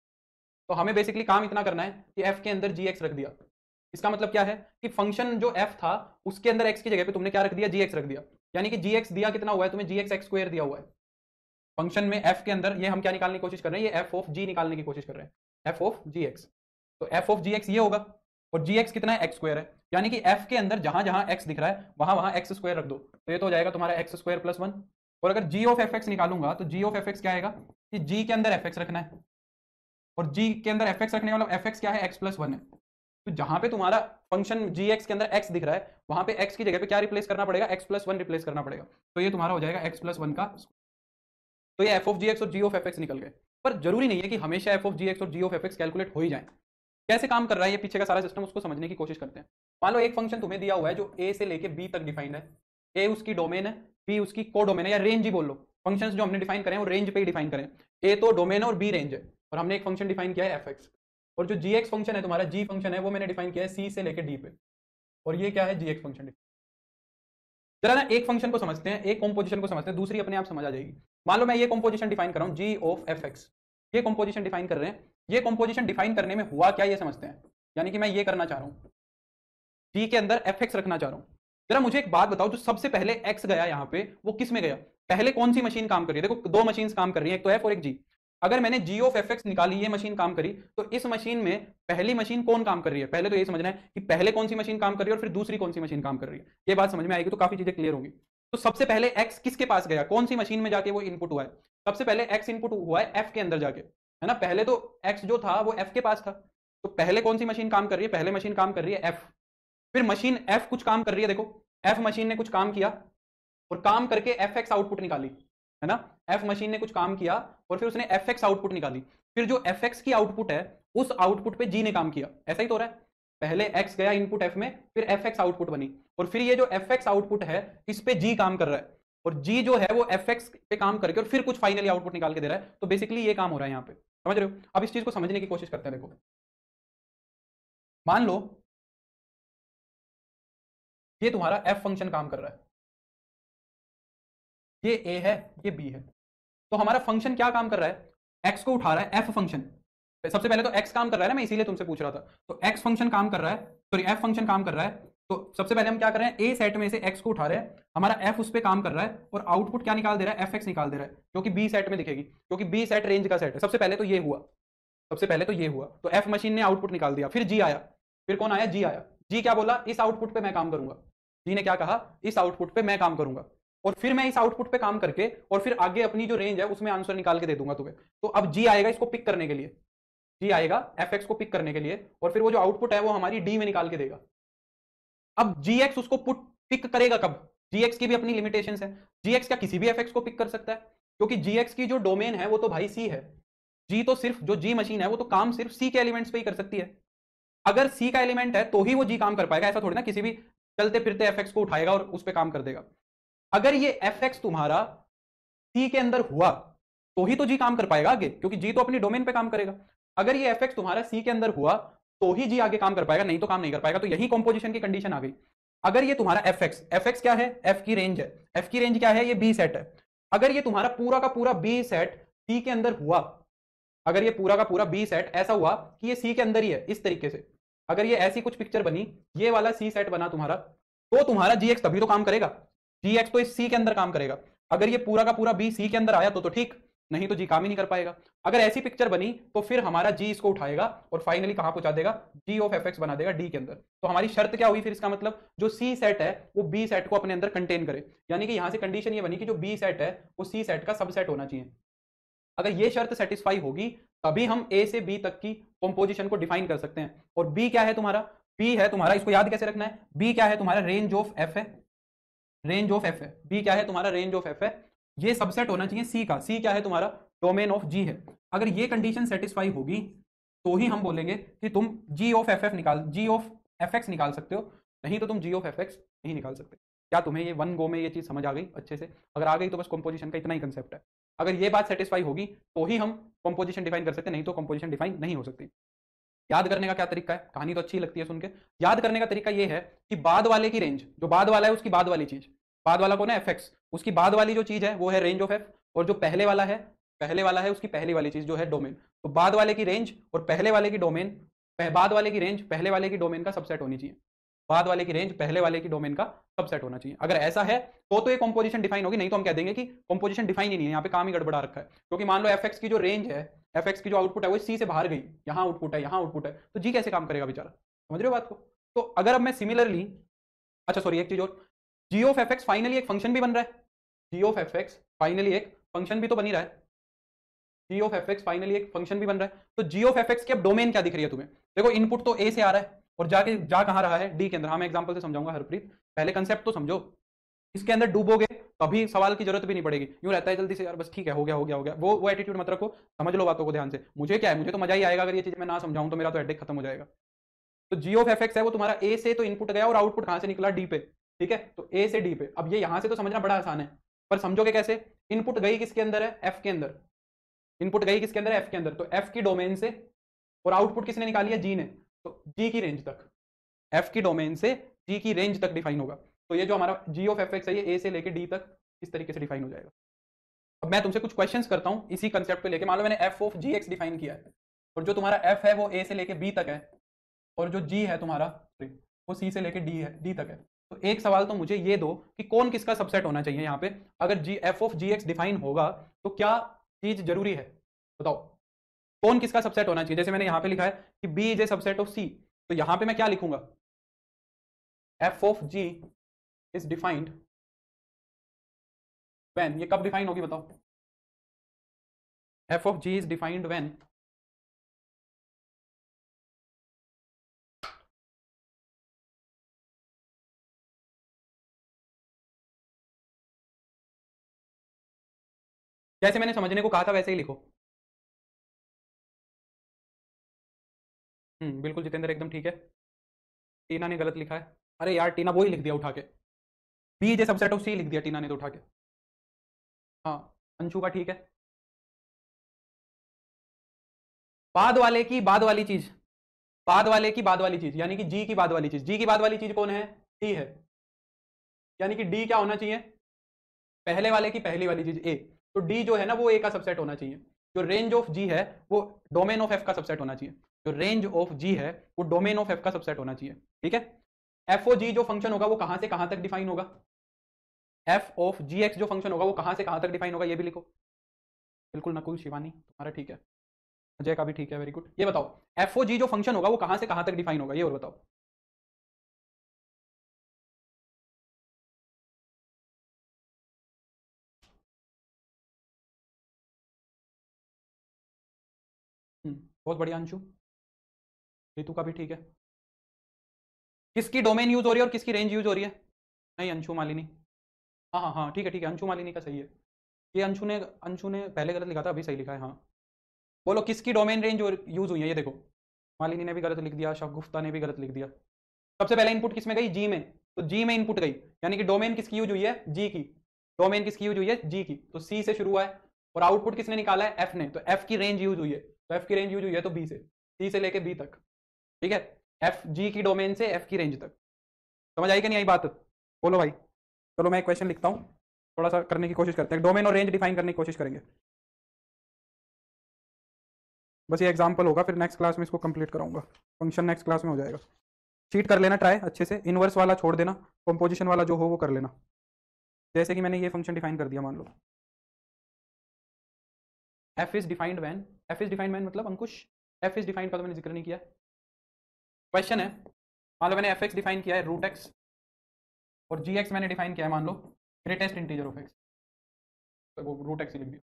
तो हमें बेसिकली काम इतना करना है कि f के अंदर gx रख दिया, इसका मतलब क्या है कि फंक्शन जो f था उसके अंदर x की जगह पे तुमने क्या रख दिया, gx रख दिया, यानी कि gx दिया कितना हुआ है तुम्हें, gx x स्क्वायर दिया हुआ है, फंक्शन में f के अंदर ये हम क्या निकालने की कोशिश कर रहे हैं, ये f ऑफ g निकालने की कोशिश कर रहे हैं, f ऑफ gx, तो f ऑफ gx ये होगा, और gx कितना है, x स्क्वायर है, यानी कि f के अंदर जहां जहां x दिख रहा है वहां वहां x स्क्वायर रख दो, तो ये तो हो जाएगा तुम्हारा x स्क्वायर प्लस 1, और अगर g ऑफ fx निकालूंगा तो g ऑफ fx क्या आएगा कि g के अंदर fx रखना है, और g के अंदर fx रखने का मतलब fx क्या है, x प्लस 1 है। तो जहां पे तुम्हारा फंक्शन gx के अंदर x दिख रहा है, वहां पे x की जगह पे क्या रिप्लेस करना पड़ेगा, x प्लस 1 रिप्लेस करना पड़ेगा। तो ये तुम्हारा हो जाएगा x प्लस 1 का। तो ये f ऑफ gx और g ऑफ fx निकल गए। पर जरूरी नहीं है कि हमेशा f ऑफ gx और g ऑफ fx कैलकुलेट हो ही जाए। कैसे काम कर रहा है ये पीछे का सारा सिस्टम, उसको समझने की कोशिश करते हैं। मान लो एक फंक्शन तुम्हें दिया हुआ है जो a से लेके b तक डिफाइंड है। a उसकी डोमेन है, b उसकी कोडोमेन है, या रेंज ही बोल लो। फंक्शंस जो हमने डिफाइन करें वो रेंज पे ही डिफाइन करें। a तो डोमेन है और b रेंज है, और हमने एक फंक्शन डिफाइन किया है fx। और जो gx फंक्शन है तुम्हारा, g फंक्शन है, वो मैंने डिफाइन किया है c से लेके d पे। और ये क्या है, gx फंक्शन। जरा ना एक फंक्शन को समझते हैं, एक कॉम्पोजिशन को समझते हैं, दूसरी अपने आप समझ आ जाएगी। मान लो मैं ये कॉम्पोजिशन डिफाइन कर रहा हूं g ऑफ fx, ये कॉम्पोजिशन डिफाइन कर रहे हैं। ये कॉम्पोजिशन डिफाइन करने में हुआ क्या ये समझते हैं। यानी कि मैं ये करना चाह रहा हूं, g के अंदर fx रखना चाह रहा हूं। जरा मुझे एक बात बताओ, जो सबसे पहले x गया यहां पे, वो किस में गया, पहले कौन सी मशीन काम कर रही है। देखो दो मशीन काम कर रही है, एक तो f और एक g। अगर मैंने g ऑफ fx निकाली, ये मशीन काम करी, तो इस मशीन में पहली मशीन कौन काम कर रही है। पहले तो ये समझना है कि पहले कौन सी मशीन काम कर रही है और फिर दूसरी कौन सी मशीन काम कर रही है। ये बात समझ में आएगी तो काफी चीजें क्लियर होंगी। तो सबसे पहले x किसके पास गया, कौन सी मशीन में जाके वो इनपुट हुआ है। सबसे पहले x इनपुट हुआ है f के अंदर जाके, है ना। पहले तो x जो था वो f के पास था। तो पहले कौन सी मशीन काम कर रही है, पहले मशीन काम कर रही है f। फिर मशीन f कुछ काम कर रही है, देखो f मशीन ने कुछ काम किया और काम करके fx आउटपुट निकाली, है ना। f मशीन ने कुछ काम किया और फिर उसने fx आउटपुट निकाली। फिर जो fx की आउटपुट है, उस आउटपुट पे g ने काम किया। ऐसा ही तो हो रहा है, पहले x गया इनपुट f में, फिर fx आउटपुट बनी, और फिर ये जो fx आउटपुट है इस पे g काम कर रहा है, और g जो है वो fx पे काम करके और फिर कुछ फाइनली आउटपुट निकाल के दे रहा है। तो बेसिकली ये काम हो रहा है यहाँ पे, समझ रहे हो। अब इस चीज को समझने की कोशिश करते हैं। देखो मान लो ये तुम्हारा f फंक्शन काम कर रहा है, ये a है, ये b है। तो हमारा फंक्शन क्या काम कर रहा है, x को उठा रहा है, f फंक्शन। सबसे पहले तो x काम कर रहा है ना, मैं इसीलिए तुमसे पूछ रहा था। तो x फंक्शन काम कर रहा है, सॉरी f फंक्शन काम कर रहा है। तो सबसे पहले हम क्या कर रहे हैं, a सेट में से x को उठा रहे हैं, हमारा f उस पर काम कर रहा है, और आउटपुट क्या निकाल दे रहा है, fx निकाल दे रहा है, जो कि b सेट में दिखेगी, क्योंकि b सेट रेंज का सेट है। सबसे पहले तो ये हुआ, सबसे पहले तो ये हुआ। तो f मशीन ने आउटपुट निकाल दिया, फिर g आया, फिर कौन आया, g आया। g क्या बोला, इस आउटपुट पे मैं काम करूंगा। g ने क्या कहा, इस आउटपुट पे मैं काम करूंगा, और फिर मैं इस आउटपुट पे काम करके और फिर आगे अपनी जो रेंज है उसमें आंसर निकाल के दे दूंगा तुम्हें। तो अब जी आएगा इसको पिक करने के लिए, जी आएगा fx को पिक करने के लिए, और फिर वो जो आउटपुट है वो हमारी d में निकाल के देगा। अब gx उसको पुट पिक करेगा कब, gx की भी अपनी लिमिटेशंस है। gx क्या किसी भी fx को पिक कर सकता है, क्योंकि gx की जो डोमेन है वो तो भाई c है। g तो सिर्फ जो g मशीन है वो तो काम सिर्फ c के एलिमेंट्स पे ही कर सकती है। अगर c का एलिमेंट है तो ही वो g काम कर पाएगा, ऐसा थोड़ी ना किसी भी चलते फिरते fx को उठाएगा और उस पर काम कर देगा। अगर ये fx तुम्हारा c के अंदर हुआ तो ही तो g काम कर पाएगा आगे, क्योंकि g तो अपनी डोमेन पे काम करेगा। अगर ये fx तुम्हारा c के अंदर हुआ तो ही g आगे काम कर पाएगा, नहीं तो काम नहीं कर पाएगा। तो यही कंपोजिशन की कंडीशन आ गई। अगर ये तुम्हारा fx क्या है, f की रेंज है, f की रेंज क्या है, ये b सेट है। अगर ये तुम्हारा पूरा का पूरा b सेट c के अंदर हुआ, अगर ये पूरा का पूरा b सेट ऐसा हुआ कि ये c के अंदर ही है इस तरीके से, अगर ये ऐसी कुछ पिक्चर बनी, ये वाला c सेट बना तुम्हारा, तो तुम्हारा gx तभी तो काम करेगा। gx तो इस c के अंदर काम करेगा। अगर ये पूरा का पूरा b c के अंदर आया तो ठीक, नहीं तो g काम ही नहीं कर पाएगा। अगर ऐसी पिक्चर बनी तो फिर हमारा g इसको उठाएगा और फाइनली कहां पहुंचा देगा, g ऑफ fx बना देगा d के अंदर। तो हमारी शर्त क्या हुई फिर, इसका मतलब जो c सेट है वो b सेट को अपने अंदर कंटेन करे। यानी कि यहां से कंडीशन ये बनी कि जो b सेट है वो c सेट का सबसेट होना चाहिए। अगर ये शर्त सेटिस्फाई होगी तभी हम a से b तक की कंपोजिशन को डिफाइन कर सकते हैं। और b क्या है तुम्हारा, b है तुम्हारा, इसको याद कैसे रखना है, b क्या है तुम्हारा, रेंज ऑफ f है, रेंज ऑफ f है। b क्या है तुम्हारा, रेंज ऑफ f है। ये सबसेट होना चाहिए c का, c क्या है तुम्हारा, डोमेन ऑफ g है। अगर ये कंडीशन सेटिस्फाई होगी तो ही हम बोलेंगे कि तुम g ऑफ ff निकाल, g ऑफ fx निकाल सकते हो, नहीं तो तुम g ऑफ fx नहीं निकाल सकते। क्या तुम्हें ये वन गो में ये चीज समझ आ गई अच्छे से? अगर आ गई तो बस कंपोजिशन का इतना ही कंसेप्ट है। अगर ये बात सेटिस्फाई होगी तो ही हम कंपोजिशन डिफाइन कर सकते हैं, नहीं तो कंपोजिशन डिफाइन नहीं हो सकती। याद करने का क्या तरीका है, कहानी तो अच्छी लगती है सुन के। याद करने का तरीका ये है कि बाद वाले की रेंज, जो बाद वाला है उसकी बाद वाली चीज, बाद वाला कौन है, fx, उसकी बाद वाली जो चीज है वो है रेंज ऑफ f, और जो पहले वाला है, पहले वाला है उसकी पहली वाली चीज जो है डोमेन। तो बाद वाले की रेंज और पहले वाले की डोमेन, बाद वाले की रेंज पहले वाले की डोमेन का सबसेट होनी चाहिए, बाद वाले की रेंज पहले वाले की डोमेन का सबसेट होना चाहिए। अगर ऐसा है तो ये कंपोजिशन डिफाइन होगी, नहीं तो हम कह देंगे कि कंपोजिशन डिफाइन ही नहीं है, यहाँ पे काम ही गड़बड़ा रखा है। क्योंकि मान लो fx की जो रेंज है, fx की जो आउटपुट है वो c से बाहर गई, यहाँ आउटपुट है, यहाँ आउटपुट है, तो g कैसे काम करेगा बेचारा, समझ रहे हो बात को। तो अगर अब मैं सिमिलरली, अच्छा सॉरी एक चीज और, g ऑफ fx फाइनली एक फंक्शन भी बन रहा है, g ऑफ fx फाइनली एक फंक्शन भी तो बन ही रहा है। जी ऑफ एफ एक्स फाइनली एक फंक्शन भी बन रहा है। तो जी ऑफ एफ एक्स की अब डोमेन क्या दिख रही है तुम्हें? देखो इनपुट तो ए से आ रहा है और जा कहाँ रहा है? डी के अंदर। हाँ मैं एग्जांपल से समझाऊंगा हरप्रीत, पहले कंसेप्ट तो समझो। इसके अंदर डूबोगे तो अभी सवाल की जरूरत भी नहीं पड़ेगी, यूं रहता है जल्दी से यार बस ठीक है हो गया हो गया हो गया, वो एटीट्यूड मत रखो, समझ लो बातों को ध्यान से। मुझे क्या है, मुझे तो मजा ही आएगा अगर ये चीज मैं ना समझाऊं तो मेरा तो हेडेक खत्म हो जाएगा। तो जी ऑफ एफ एक्स है वो तुम्हारा ए से तो इनपुट गया और आउटपुट कहां से निकला? डी पे। ठीक है, तो ए से डी पे। अब ये यहां से तो समझना बड़ा आसान है, पर समझोगे कैसे? इनपुट गई किसके अंदर है? एफ के अंदर। इनपुट गई किसके अंदर है? एफ के अंदर। तो एफ की डोमेन से, और आउटपुट किसने निकाली है? जी ने। तो जी की रेंज तक, एफ की डोमेन से जी की रेंज तक डिफाइन होगा। तो ये जो हमारा जी ऑफ एफ एक्स है ये ए से लेके डी तक इस तरीके से डिफाइन हो जाएगा। अब मैं तुमसे कुछ क्वेश्चंस करता हूं इसी कंसेप्ट पे लेके। मान लो मैंने f of ji x define किया है और जो तुम्हारा एफ है वो ए से लेके बी तक है और जो जी है तुम्हारा वो सी से लेके डी तक है। तो एक सवाल तो मुझे ये दो कि कौन किसका सबसेट होना चाहिए यहाँ पे? अगर G F of ji x define होगा तो क्या चीज जरूरी है? बताओ कौन किसका सबसेट होना चाहिए? जैसे मैंने यहाँ पे लिखा है कि B is a subset of C, तो यहाँ पे मैं क्या लिखूंगा? F of G is defined when, ये कब डिफाइन होगी बताओ? F of G is defined when जैसे मैंने समझने को कहा था वैसे ही लिखो। बिल्कुल जितेंद्र एकदम ठीक है। टीना ने गलत लिखा है। अरे यार टीना वो ही लिख दिया उठा के, बी जे सबसेट ऑफ सी लिख दिया टीना ने तो उठा के। हाँ अंशु का ठीक है। बाद वाले की बाद वाली चीज, बाद वाले की बाद वाली चीज यानी कि जी की बाद वाली चीज, जी की बाद वाली चीज कौन है? डी है। यानी कि डी क्या होना चाहिए? पहले वाले की पहली वाली चीज ए। तो डी जो है ना वो ए का सबसेट होना चाहिए। जो रेंज ऑफ जी है वो डोमेन ऑफ एफ का सबसेट होना चाहिए। जो रेंज ऑफ जी है वो डोमेन ऑफ एफ का सबसेट होना चाहिए। ठीक है, एफ ओ जी जो फंक्शन होगा वो कहां से कहां तक डिफाइन होगा? एफ ऑफ जी एक्स जो फंक्शन होगा वो कहां से कहां तक डिफाइन होगा? ये भी लिखो। बिल्कुल नकुल शिवानी तुम्हारा ठीक है, अजय का भी ठीक है, वेरी गुड। ये बताओ एफ ओ जी जो फंक्शन होगा वो कहां से कहां तक डिफाइन होगा? ये और बताओ। बहुत बढ़िया अंशु, ऋतु का भी ठीक है। किसकी डोमेन यूज हो रही है और किसकी रेंज यूज हो रही है? नहीं अंशु मालिनी। हाँ हाँ हाँ ठीक है अंशु मालिनी का सही है। ये अंशु ने पहले गलत लिखा था, अभी सही लिखा है। हाँ बोलो किसकी डोमेन रेंज यूज हुई है? ये देखो मालिनी ने भी गलत लिख दिया, शगुफ्ता ने भी गलत लिख दिया। सबसे पहले इनपुट किस में गई? जी में। तो जी में इनपुट गई यानी कि डोमेन किसकी यूज हुई है? जी की। डोमेन किसकी यूज हुई है? जी की। तो सी से शुरू हुआ है और आउटपुट किसने निकाला है? एफ ने। तो एफ की रेंज यूज हुई है, तो एफ की रेंज यूज हुई है तो बी से, सी से लेके बी तक। ठीक है, एफ जी की डोमेन से एफ की रेंज तक। समझ आई कि नहीं आई बात? बोलो भाई। चलो मैं एक क्वेश्चन लिखता हूँ, थोड़ा सा करने की कोशिश करते हैं, डोमेन और रेंज डिफाइन करने की कोशिश करेंगे। बस ये एग्जांपल होगा, फिर नेक्स्ट क्लास में इसको कंप्लीट कराऊंगा। फंक्शन नेक्स्ट क्लास में हो जाएगा। चीट कर लेना ट्राई अच्छे से, इनवर्स वाला छोड़ देना, कंपोजिशन वाला जो हो वो कर लेना। जैसे कि मैंने ये फंक्शन डिफाइन कर दिया, मान लो F is defined when, F is defined when मतलब अंकुश एफ इज डिफाइंड का तो मैंने जिक्र नहीं किया। क्वेश्चन है, मान लो मैंने एफ एक्स डिफाइन किया है रूट एक्स और जी एक्स मैंने डिफाइन किया है मान लो ग्रेटेस्ट इंटीजर ऑफ एक्स, तो वो रूट एक्स लिख दिया।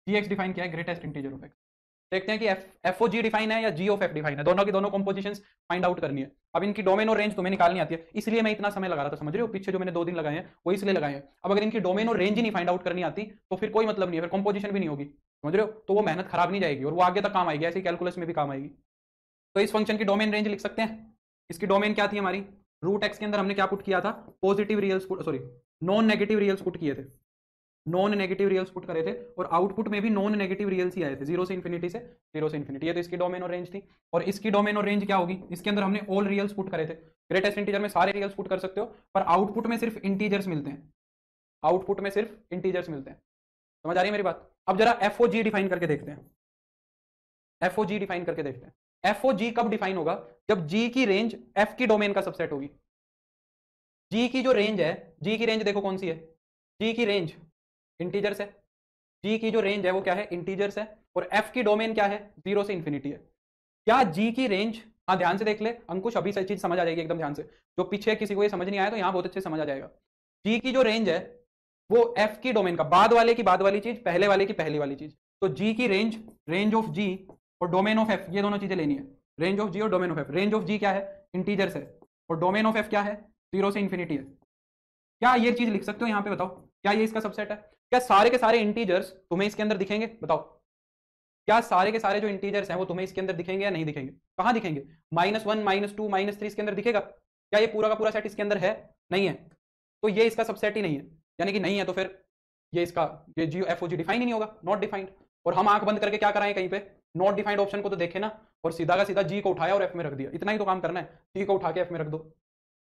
जी एक्स डिफाइन किया है ग्रेटेस्ट इंटीजर ऑफ एक्स। देखते हैं कि एफ ओ जी डिफाइन है या जी ऑफ एफ डिफाइन है, दोनों की दोनों कंपोजिशंस फाइंड आउट करनी है। अब इनकी डोमेन और रेंज तुम्हें निकालनी आती है, इसलिए मैं इतना समय लगा रहा था, समझ रहे हो? पीछे जो मैंने 2 दिन लगाए हैं वो इसलिए लगाए हैं। अब अगर इनकी डोमेन और रेंज ही नहीं फाइंड आउट करनी आती तो फिर कोई मतलब नहीं है, फिर कंपोजिशन भी नहीं होगी, समझ रहे हो? तो वो मेहनत खराब नहीं जाएगी और वो आगे तक काम आएगी, ऐसे कैलकुलस में भी काम आएगी। तो इस फंक्शन की डोमेन रेंज लिख सकते हैं। इसकी डोमेन क्या थी हमारी? रूट एक्स के अंदर हमने क्या पुट किया था? Positive reals put, sorry non negative reals put किए थे, नॉन नेगेटिव रियल्स पुट करे थे और आउटपुट में भी नॉन नेगेटिव रियल्स ही आए थे, जीरो से इन्फिनिटी। ये तो इसकी डोमेन और रेंज थी। और इसकी डोमेन और रेंज क्या होगी? इसके अंदर हमने ऑल रियल्स पुट करे थे। ग्रेटेस्ट इंटीजर में सारे रियल्स पुट कर सकते हो, पर आउटपुट में सिर्फ इंटीजर्स मिलते हैं, आउटपुट में सिर्फ इंटीजर्स मिलते हैं। समझ आ रही है मेरी बात? अब जरा एफ ओ जी डिफाइन करके देखते हैं, एफ ओ जी डिफाइन करके देखते हैं। एफ ओ जी कब डिफाइन होगा? जब जी की रेंज एफ की डोमेन का सबसेट होगी। जी की जो रेंज है, जी की रेंज देखो कौन सी है? जी की रेंज इंटीजर्स है, जी की जो रेंज है वो क्या है? इंटीजर्स है। और एफ की डोमेन क्या है? 0 से इन्फिनिटी है। क्या जी की रेंज, हाँ ध्यान से देख ले अंकुश, अभी सही चीज समझ आ जाएगी एकदम ध्यान से। जो पीछे किसी को ये समझ नहीं आया तो यहाँ बहुत अच्छे समझ आ जाएगा। जी की जो रेंज है वो एफ की डोमेन का, बाद वाले की बाद वाली चीज, पहले वाले की पहली वाली चीज, तो जी की रेंज ऑफ जी और डोमेन ऑफ एफ, ये दोनों चीजें लेनी है। रेंज ऑफ जी और domain of F. Range of G क्या है, इंटीजर्स है, और डोमेन ऑफ एफ क्या है, 0 से इन्फिनिटी है। क्या ये चीज लिख सकते हो यहाँ पे, बताओ क्या ये इसका सबसेट है? क्या सारे के सारे इंटीजर्स तुम्हें इसके अंदर दिखेंगे, बताओ? क्या सारे के सारे जो इंटीजर्स हैं वो तुम्हें इसके अंदर दिखेंगे या नहीं दिखेंगे? कहाँ दिखेंगे? -1 -2 -3 इसके अंदर दिखेगा? क्या ये पूरा का पूरा सेट इसके अंदर है? नहीं है। तो ये इसका सबसेट ही नहीं है, यानी कि नहीं है, तो फिर ये इसका ये जी एफ ओ जी डिफाइन ही नहीं होगा, नॉट डिफाइंड। और हम आंख बंद करके क्या कराएं कहीं पे, नॉट डिफाइंड ऑप्शन को तो देखे ना, और सीधा का सीधा जी को उठाया और एफ में रख दिया, इतना ही तो काम करना है, जी को उठा के एफ में रख दो,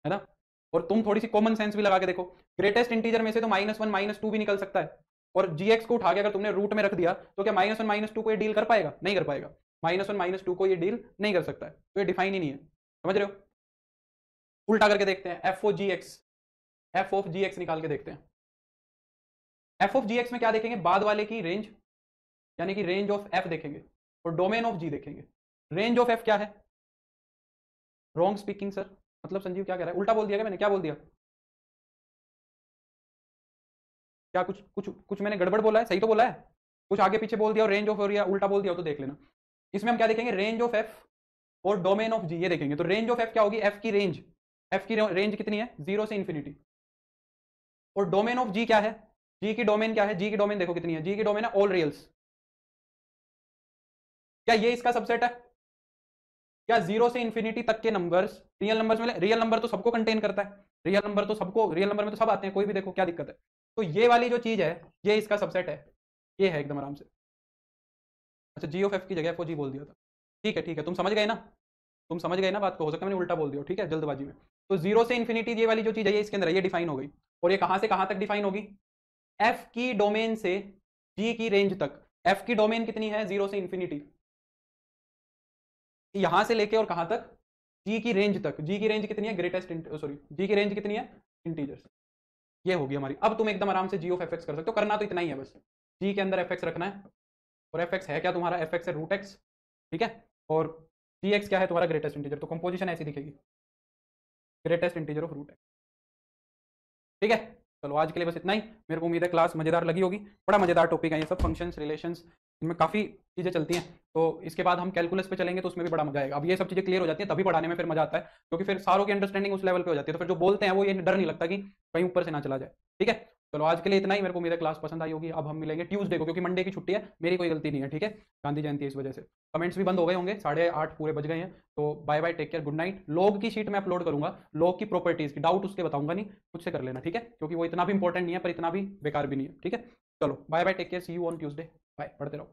है ना? और तुम थोड़ी सी कॉमन सेंस भी लगा के देखो, ग्रेटेस्ट इंटीजर में से तो -1 -2 भी निकल सकता है, और जी एक्स को उठा के अगर तुमने रूट में रख दिया तो क्या -1 -2 को ये डील कर पाएगा? नहीं कर पाएगा। -1 -2 को ये डील नहीं कर सकता है, तो ये डिफाइन ही नहीं है, समझ रहे हो? उल्टा करके देखते हैं, f o g x, f of ji x निकाल के देखते हैं। एफ ऑफ जी एक्स में क्या देखेंगे, बाद वाले की रेंज, यानी कि रेंज ऑफ एफ देखेंगे, और डोमेन ऑफ जी देखेंगे। रेंज ऑफ एफ क्या है? रॉन्ग स्पीकिंग सर, मतलब संजीव क्या कह रहा है, उल्टा बोल दिया क्या मैंने, क्या बोल दिया? क्या कुछ कुछ कुछ मैंने गड़बड़ बोला है, सही तो बोला है? कुछ आगे पीछे बोल दिया और रेंज ऑफ और या उल्टा बोल दिया हो तो देख लेना। इसमें हम क्या देखेंगे, रेंज ऑफ एफ और डोमेन ऑफ जी, ये देखेंगे। तो रेंज ऑफ एफ क्या होगी, एफ की रेंज, एफ की रेंज कितनी है, 0 से इन्फिनिटी। और डोमेन ऑफ जी क्या है, जी की डोमेन क्या है, जी की डोमेन देखो कितनी है, जी की डोमेन है ऑल रियल्स। क्या ये इसका सबसेट है? क्या 0 से इन्फिनिटी तक के नंबर्स रियल नंबर्स में, रियल नंबर तो सबको कंटेन करता है, रियल नंबर तो सबको, रियल नंबर में तो सब आते हैं, कोई भी देखो, क्या दिक्कत है? तो ये वाली जो चीज है ये इसका सबसेट है, ये है एकदम आराम से। अच्छा, जी ऑफ एफ की जगह एफ ओ जी बोल दिया था, ठीक है, तुम समझ गए ना, तुम समझ गए ना बात को, हो सकता है मैंने उल्टा बोल दिया, ठीक है, जल्दबाजी में। तो 0 से इन्फिनिटी ये वाली जो चीज है ये इसके अंदर है, ये डिफाइन हो गई। और ये कहां से कहां तक डिफाइन होगी, एफ की डोमेन से जी की रेंज तक। एफ की डोमेन कितनी है, 0 से इन्फिनिटी, यहां से लेके और कहां तक, जी की रेंज तक। जी की रेंज कितनी है, ग्रेटेस्ट, सॉरी, जी की रेंज कितनी है, इंटीजर्स। ये होगी हमारी। अब तुम एकदम आराम से जी ऑफ एफ एक्स कर सकते हो, करना तो इतना ही है बस, जी के अंदर एफ एक्स रखना है, और एफ एक्स है क्या तुम्हारा, एफ एक्स है रूट एक्स, ठीक है, और जी एक्स क्या है तुम्हारा, ग्रेटेस्ट इंटीजर। तो कंपोजिशन ऐसी दिखेगी, greatest integer of root x, ठीक है। चलो आज के लिए बस इतना ही। मेरे को उम्मीद है क्लास मजेदार लगी होगी, बड़ा मजेदार टॉपिक है ये सब, फंक्शंस, रिलेशंस, इनमें काफ़ी चीज़ें चलती हैं। तो इसके बाद हम कैलकुलस पे चलेंगे तो उसमें भी बड़ा मजा आएगा। अब ये सब चीज़ें क्लियर हो जाती हैं तभी पढ़ाने में फिर मजा आता है, क्योंकि फिर सारों की अंडरस्टैंडिंग उस लेवल पे हो जाती है, तो फिर जो बोलते हैं वो ये डर नहीं लगता कि कहीं ऊपर से ना चला जाए, ठीक है। चलो आज के लिए इतना ही। मेरे को उम्मीद है क्लास पसंद आई होगी। अब हम मिलेंगे ट्यूसडे को, क्योंकि मंडे की छुट्टी है, मेरी कोई गलती नहीं है, ठीक है, गांधी जयंती है इस वजह से। कमेंट्स भी बंद हो गए होंगे, 8:30 पूरे बज गए हैं। तो bye bye, take care, good night. Log की शीट में अपलोड करूंगा, लॉग की प्रॉपर्टीज की, डाउट उसके बताऊंगा नहीं, खुद से कर लेना, ठीक है, क्योंकि वो इतना भी इंपॉर्टेंट नहीं है पर इतना भी बेकार भी नहीं है, ठीक है। चलो bye bye, take care, see you on Tuesday, bye, पढ़ते रहो।